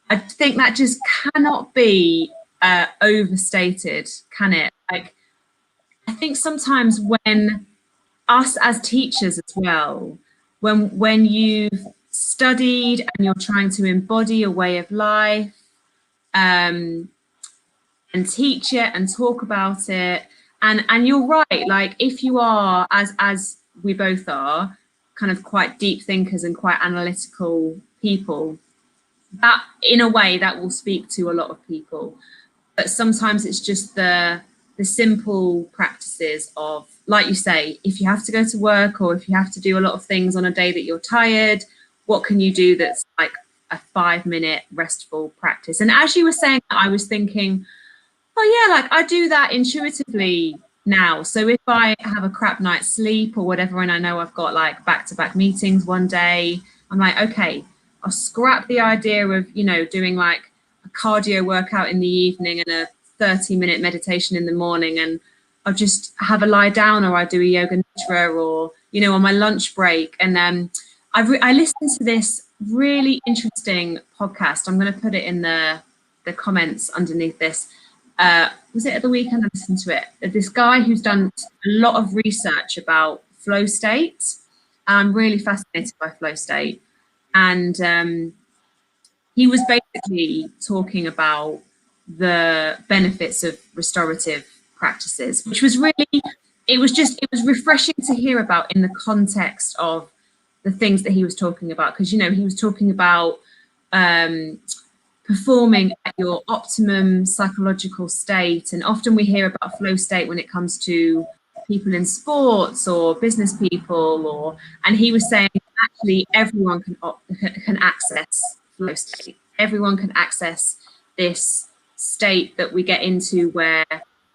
I think that just cannot be overstated, can it? Like, I think sometimes when us as teachers as well, when you've studied and you're trying to embody a way of life, and teach it and talk about it, and you're right, like if you are, as we both are, kind of quite deep thinkers and quite analytical people, that in a way that will speak to a lot of people. But sometimes it's just the simple practices of, like you say, if you have to go to work or if you have to do a lot of things on a day that you're tired, what can you do that's like a 5-minute restful practice? And as you were saying, I was thinking, oh yeah, like I do that intuitively now. So if I have a crap night's sleep or whatever, and I know I've got like back-to-back meetings one day, I'm like, okay, I'll scrap the idea of, you know, doing like a cardio workout in the evening and a 30-minute meditation in the morning, and I'll just have a lie down, or I do a yoga nidra, or, you know, on my lunch break. And I listened to this really interesting podcast. I'm going to put it in the comments underneath this. Was it at the weekend I listened to it? This guy who's done a lot of research about flow state. I'm really fascinated by flow state. And he was basically talking about the benefits of restorative practices, which was really, it was refreshing to hear about in the context of the things that he was talking about. Because, you know, he was talking about performing at your optimum psychological state. And often we hear about flow state when it comes to people in sports or business people, and he was saying actually everyone can access flow state. Everyone can access this state that we get into where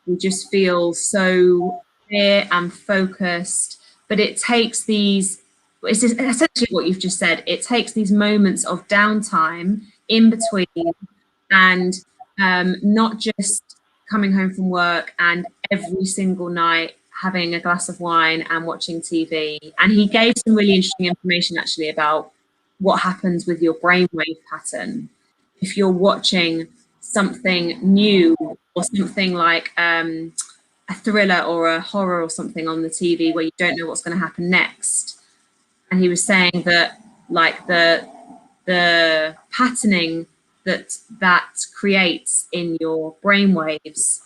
we just feel so clear and focused. But it takes these, it's essentially what you've just said, it takes these moments of downtime in between, and not just coming home from work and every single night having a glass of wine and watching TV. And he gave some really interesting information actually about what happens with your brainwave pattern if you're watching something new, or something like a thriller or a horror or something on the TV where you don't know what's going to happen next. And he was saying that like the patterning that creates in your brainwaves,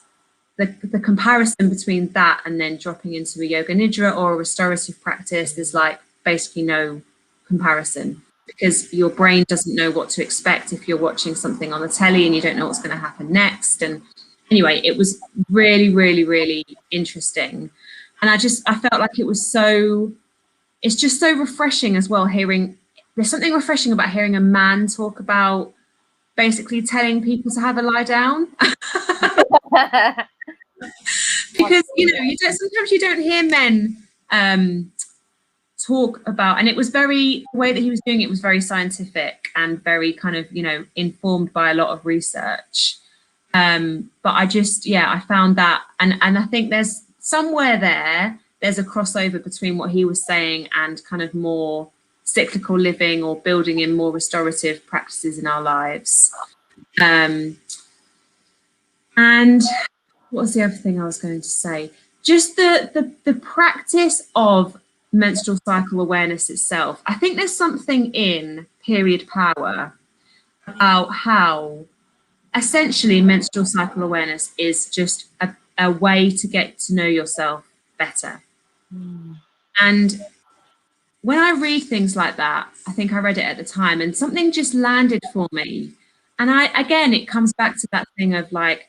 the comparison between that and then dropping into a yoga nidra or a restorative practice, there's like basically no comparison, because your brain doesn't know what to expect if you're watching something on the telly and you don't know what's going to happen next. And anyway, it was really, really, really interesting. And I felt like it's just so refreshing as well, there's something refreshing about hearing a man talk about basically telling people to have a lie down. Because, you know, sometimes you don't hear men talk about, and it was the way that he was doing it was very scientific and very kind of, you know, informed by a lot of research. But I found that, and I think there's somewhere there's a crossover between what he was saying and kind of more cyclical living or building in more restorative practices in our lives. And what was the other thing I was going to say? Just the practice of menstrual cycle awareness itself. I think there's something in period power about how essentially menstrual cycle awareness is just a way to get to know yourself better. And when I read things like that, I think I read it at the time and something just landed for me. And again, it comes back to that thing of like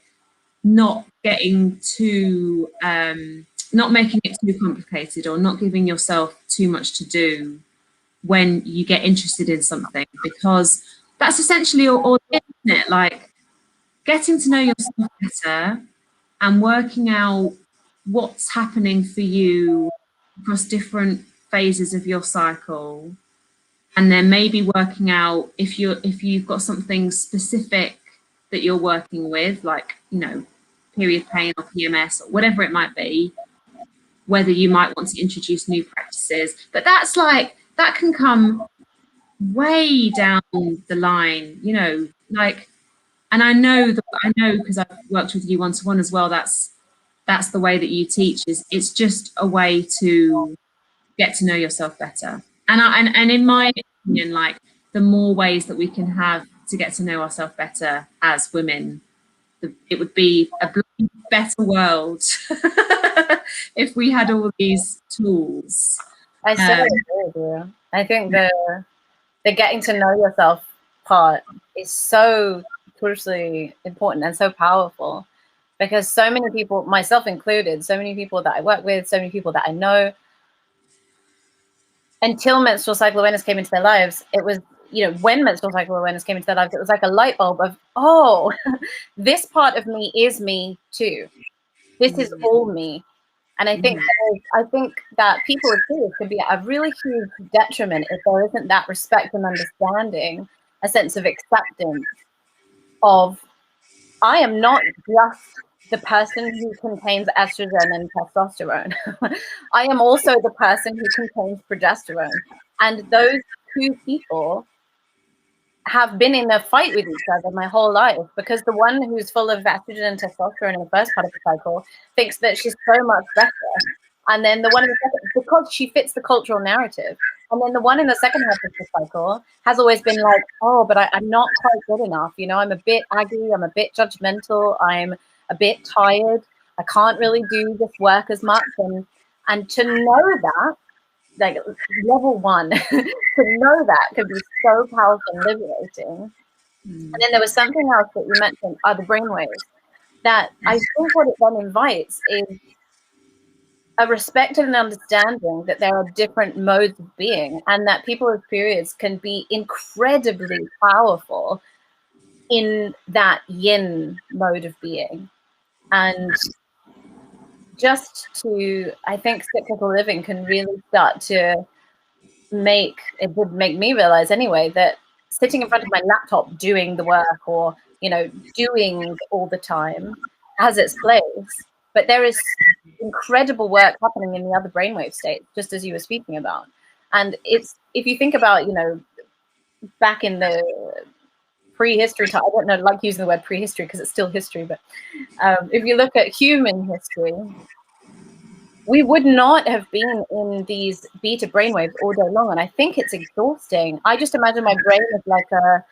not getting too, not making it too complicated or not giving yourself too much to do when you get interested in something, because that's essentially all it is, isn't it? Like getting to know yourself better and working out what's happening for you across different phases of your cycle, and then maybe working out if you've got something specific that you're working with, like, you know, period pain or PMS or whatever it might be, whether you might want to introduce new practices. But that's like, that can come way down the line, you know, like, and I know because I've worked with you one-to-one as well, that's the way that you teach, is it's just a way to get to know yourself better. And in my opinion, like, the more ways that we can have to get to know ourselves better as women, it would be a better world if we had all these tools. I so agree with you. I think the getting to know yourself part is so crucially important and so powerful, because so many people, myself included, so many people that I work with, so many people that I know, until menstrual cycle awareness came into their lives, it was, you know, when menstrual cycle awareness came into their lives, it was like a light bulb of, oh, this part of me is me too. This is all me. And I think that people with periods could be a really huge detriment if there isn't that respect and understanding, a sense of acceptance of, I am not just the person who contains estrogen and testosterone. I am also the person who contains progesterone. And those two people have been in a fight with each other my whole life, because the one who's full of estrogen and testosterone in the first part of the cycle thinks that she's so much better. And then the one in the second, because she fits the cultural narrative. And then the one in the second half of the cycle has always been like, oh, but I'm not quite good enough. You know, I'm a bit aggy, I'm a bit judgmental, I'm a bit tired, I can't really do this work as much. And to know that, like level one, to know that can be so powerful and liberating. And then there was something else that you mentioned, the brainwaves, that I think what it then invites is a respect and an understanding that there are different modes of being, and that people with periods can be incredibly powerful in that yin mode of being. And just to, I think cyclical living can really start to it would make me realize anyway, that sitting in front of my laptop doing the work, or, you know, doing all the time has its place, but there is incredible work happening in the other brainwave states, just as you were speaking about. And it's, if you think about, you know, back in the prehistory time, I don't know, like using the word prehistory because it's still history, but if you look at human history, we would not have been in these beta brainwaves all day long. And I think it's exhausting. I just imagine my brain is like a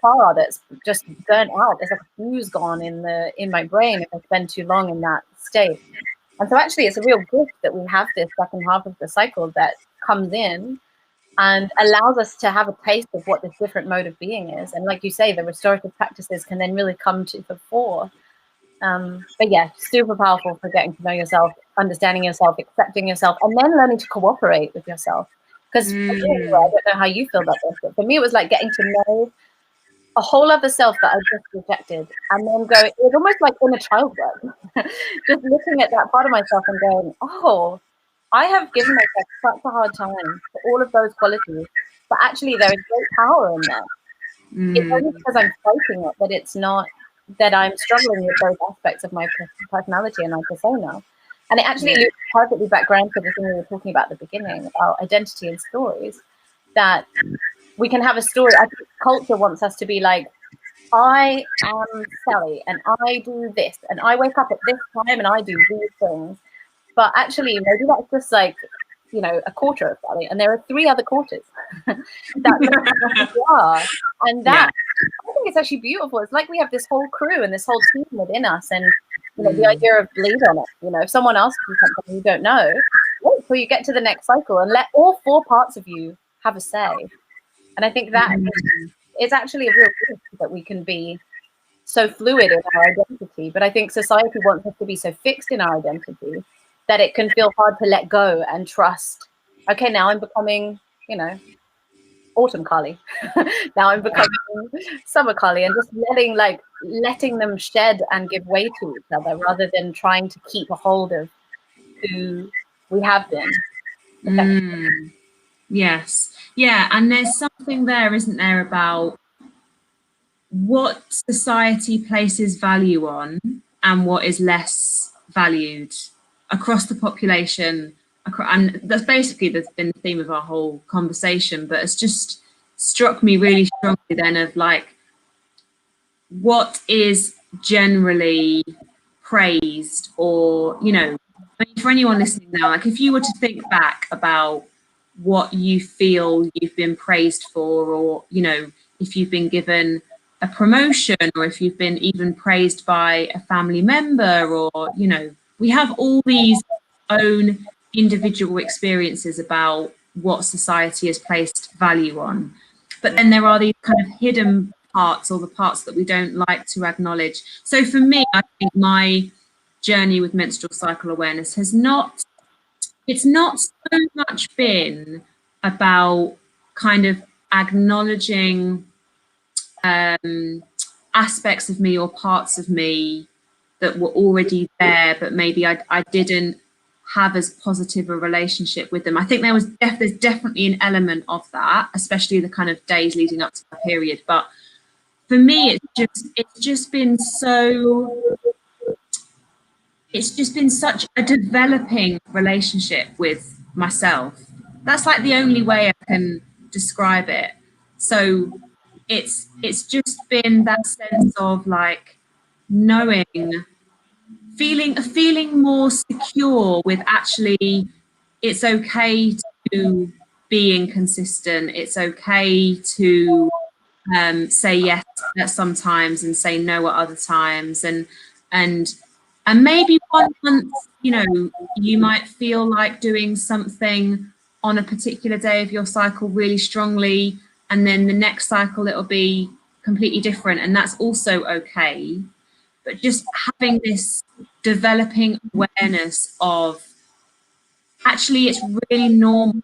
car that's just burnt out. There's like a fuse gone in my brain if I spend too long in that state. And so actually it's a real gift that we have this second half of the cycle that comes in and allows us to have a taste of what this different mode of being is. And like you say, the restorative practices can then really come to the fore. But yeah, super powerful for getting to know yourself, understanding yourself, accepting yourself, and then learning to cooperate with yourself. Because I don't know how you feel about this, but for me, it was like getting to know a whole other self that I just rejected, and then it was almost like inner child work. Just looking at that part of myself and going, oh, I have given myself such a hard time for all of those qualities, but actually there is great power in that. It's only because I'm fighting it that it's not, that I'm struggling with those aspects of my personality and my persona. And it actually loops perfectly background to the thing we were talking about at the beginning, about identity and stories. that we can have a story. I think culture wants us to be like, I am Sally and I do this and I wake up at this time and I do these things. But actually, maybe that's just like, you know, a quarter of Sally, and there are 3 other quarters that you are. And that, I think it's actually beautiful. It's like we have this whole crew and this whole team within us, and you know, the idea of bleed on it. You know, if someone else does something you don't know, wait till you get to the next cycle and let all 4 parts of you have a say. And I think that it's actually a real gift that we can be so fluid in our identity. But I think society wants us to be so fixed in our identity that it can feel hard to let go and trust. Okay, now I'm becoming, you know, autumn Carly. Now I'm becoming summer Carly, and just letting them shed and give way to each other rather than trying to keep a hold of who we have been. Yes. Yeah. And there's something there, isn't there, about what society places value on and what is less valued across the population. And that's basically been the theme of our whole conversation, but it's just struck me really strongly then of like, what is generally praised, or, you know, I mean, for anyone listening now, like if you were to think back about what you feel you've been praised for, or, you know, if you've been given a promotion, or if you've been even praised by a family member, or, you know, we have all these own individual experiences about what society has placed value on. But then there are these kind of hidden parts, or the parts that we don't like to acknowledge. So for me, I think my journey with menstrual cycle awareness has not, it's not so much been about kind of acknowledging aspects of me or parts of me that were already there, but maybe I didn't have as positive a relationship with them. I think there's definitely an element of that, especially the kind of days leading up to the period. But for me, it's just been such a developing relationship with myself. That's like the only way I can describe it. So it's just been that sense of like knowing, feeling more secure with actually, it's okay to be inconsistent. It's okay to say yes at some times and say no at other times, and maybe one month, you know, you might feel like doing something on a particular day of your cycle really strongly, and then the next cycle it'll be completely different, and that's also okay. But just having this developing awareness of actually it's really normal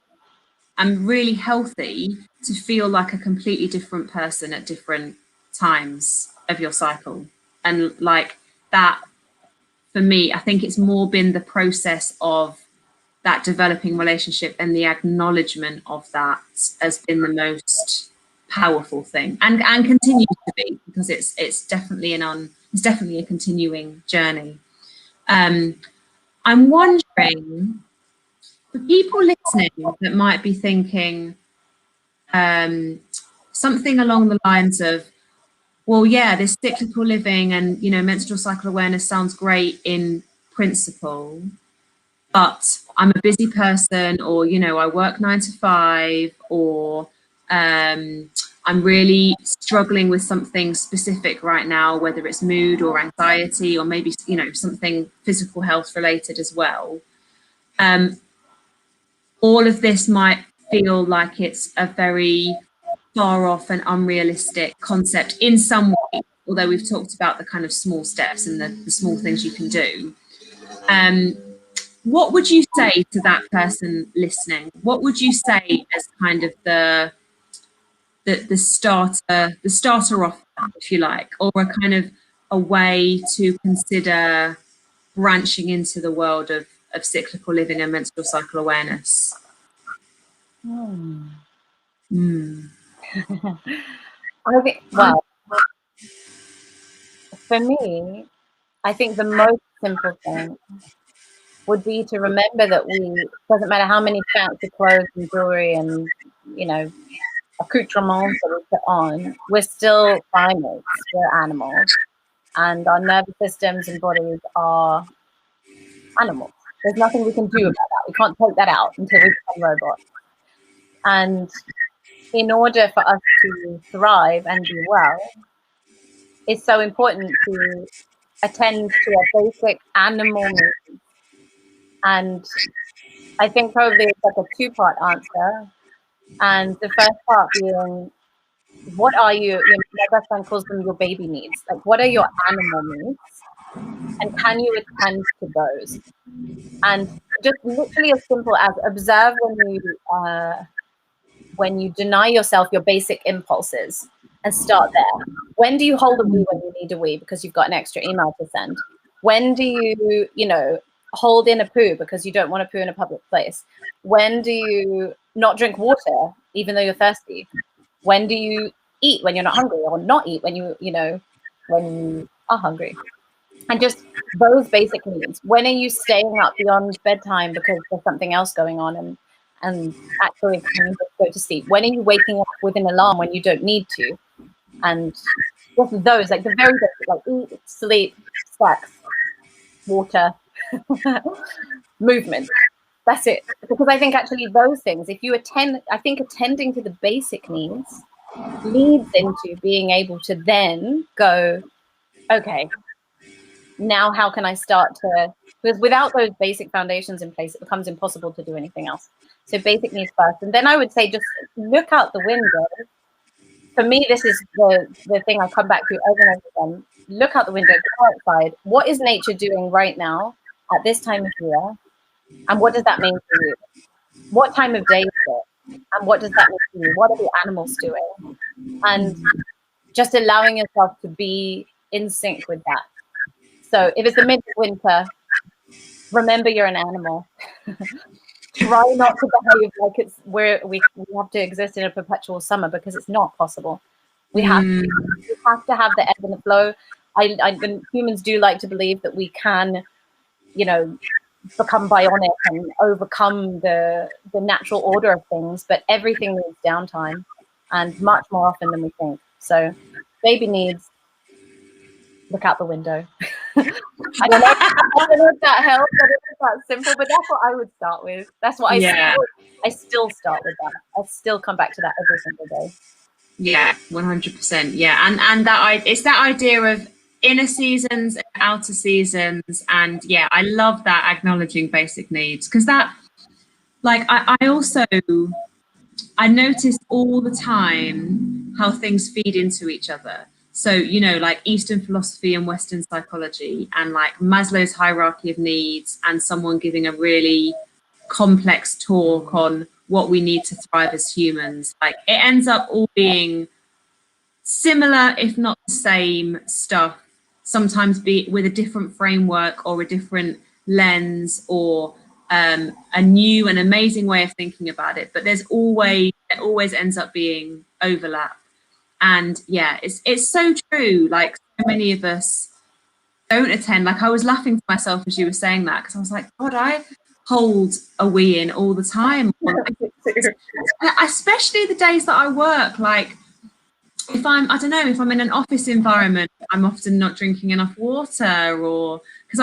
and really healthy to feel like a completely different person at different times of your cycle. And like that, for me, I think it's more been the process of that developing relationship, and the acknowledgement of that has been the most powerful thing, and continues to be, because it's definitely a continuing journey. I'm wondering, for people listening that might be thinking something along the lines of, well, yeah, this cyclical living and, you know, menstrual cycle awareness sounds great in principle, but I'm a busy person, or, you know, I work 9 to 5, or I'm really struggling with something specific right now, whether it's mood or anxiety, or maybe, you know, something physical health related as well. All of this might feel like it's a very far off and unrealistic concept in some way, although we've talked about the kind of small steps and the small things you can do. What would you say to that person listening? What would you say as kind of the starter off, if you like, or a kind of a way to consider branching into the world of cyclical living and menstrual cycle awareness? I think, well, for me, I think the most simple thing would be to remember that doesn't matter how many fancy clothes and jewelry and, accoutrements that we put on, we're still primates, we're animals. And our nervous systems and bodies are animals. There's nothing we can do about that. We can't take that out until we become robots. And in order for us to thrive and do well, it's so important to attend to our basic animal needs. And I think probably it's like a two-part answer. And the first part being, what are my best friend calls them your baby needs. Like, what are your animal needs? And can you attend to those? And just literally as simple as observe when you deny yourself your basic impulses, and start there. When do you hold a wee when you need a wee because you've got an extra email to send? When do you, hold in a poo because you don't want to poo in a public place? When do you not drink water even though you're thirsty? When do you eat when you're not hungry, or not eat when when you are hungry? And just those basic needs. When are you staying up beyond bedtime because there's something else going on and actually can you just go to sleep? When are you waking up with an alarm when you don't need to? And just those, like the very basic, like eat, sleep, sex, water, movement. That's it. Because I think actually those things, if you attending to the basic needs leads into being able to then go, okay, now how can I start to, because without those basic foundations in place, it becomes impossible to do anything else. So basic needs first. And then I would say just look out the window. For me, this is the thing I come back to over and over again. Look out the window, go outside. What is nature doing right now at this time of year? And what does that mean for you? What time of day is it? And what does that mean for you? What are the animals doing? And just allowing yourself to be in sync with that. So if it's the middle of winter, remember you're an animal. Try not to behave like it's where we have to exist in a perpetual summer, because it's not possible. We have to have the ebb and the flow. Humans do like to believe that we can, become bionic and overcome the natural order of things, but everything needs downtime, and much more often than we think. So baby needs, look out the window. I don't know if that helps. I don't know if that's simple, but that's what I would start with. That's what I still start with that. I still come back to that every single day. Yeah, 100%. Yeah, and it's that idea of inner seasons and outer seasons, and yeah, I love that, acknowledging basic needs, because that, like, I also notice all the time how things feed into each other. So, like Eastern philosophy and Western psychology, and like Maslow's hierarchy of needs, and someone giving a really complex talk on what we need to thrive as humans. Like, it ends up all being similar, if not the same stuff, sometimes be with a different framework or a different lens, or a new and amazing way of thinking about it. But there always ends up being overlap. And yeah, it's so true. Like, so many of us don't attend. Like, I was laughing to myself as you were saying that, because I was like, God, I hold a wee in all the time. Especially the days that I work. Like, if I'm in an office environment, I'm often not drinking enough water, or because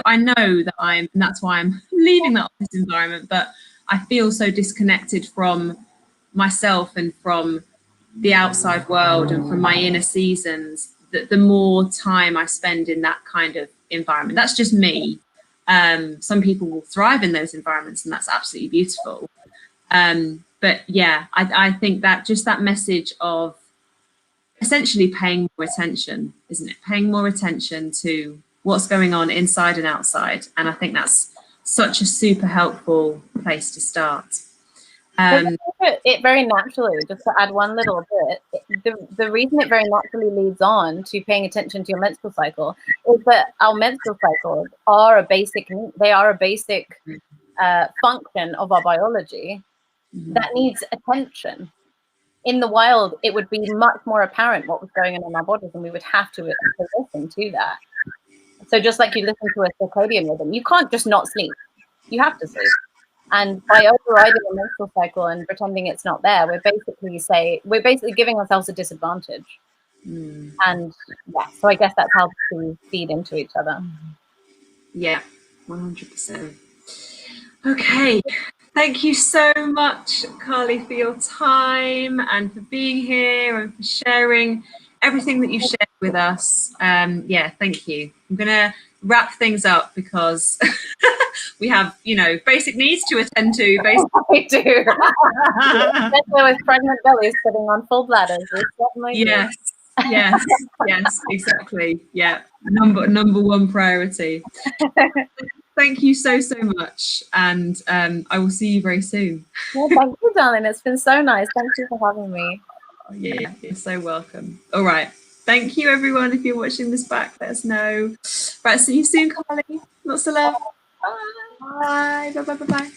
I know that and that's why I'm leaving that office environment, but I feel so disconnected from myself and from the outside world and from my inner seasons, that the more time I spend in that kind of environment, that's just me. Some people will thrive in those environments, and that's absolutely beautiful. But yeah, I think that just that message of essentially paying more attention, isn't it? Paying more attention to what's going on inside and outside. And I think that's such a super helpful place to start. It very naturally, just to add one little bit, the reason it very naturally leads on to paying attention to your menstrual cycle is that our menstrual cycles are a basic function of our biology that needs attention. In the wild, it would be much more apparent what was going on in our bodies, and we would have to listen to that. So just like you listen to a circadian rhythm, you can't just not sleep. you have to sleep. And by overriding the menstrual cycle and pretending it's not there, we're basically giving ourselves a disadvantage. And yeah, so I guess that's how we feed into each other. Yeah, 100%. Okay, thank you so much, Carly, for your time and for being here and for sharing everything that you shared with us. Yeah, thank you. I'm gonna wrap things up because we have, basic needs to attend to. We do. Especially with pregnant bellies sitting on full bladders. Yes, exactly. Yeah, number one priority. Thank you so much, and I will see you very soon. Well, thank you, darling. It's been so nice. Thank you for having me. Yeah, you're so welcome. All right. Thank you, everyone. If you're watching this back, let us know. Right, see you soon, Carly. Lots of love. Bye. Bye. Bye. Bye. Bye. Bye.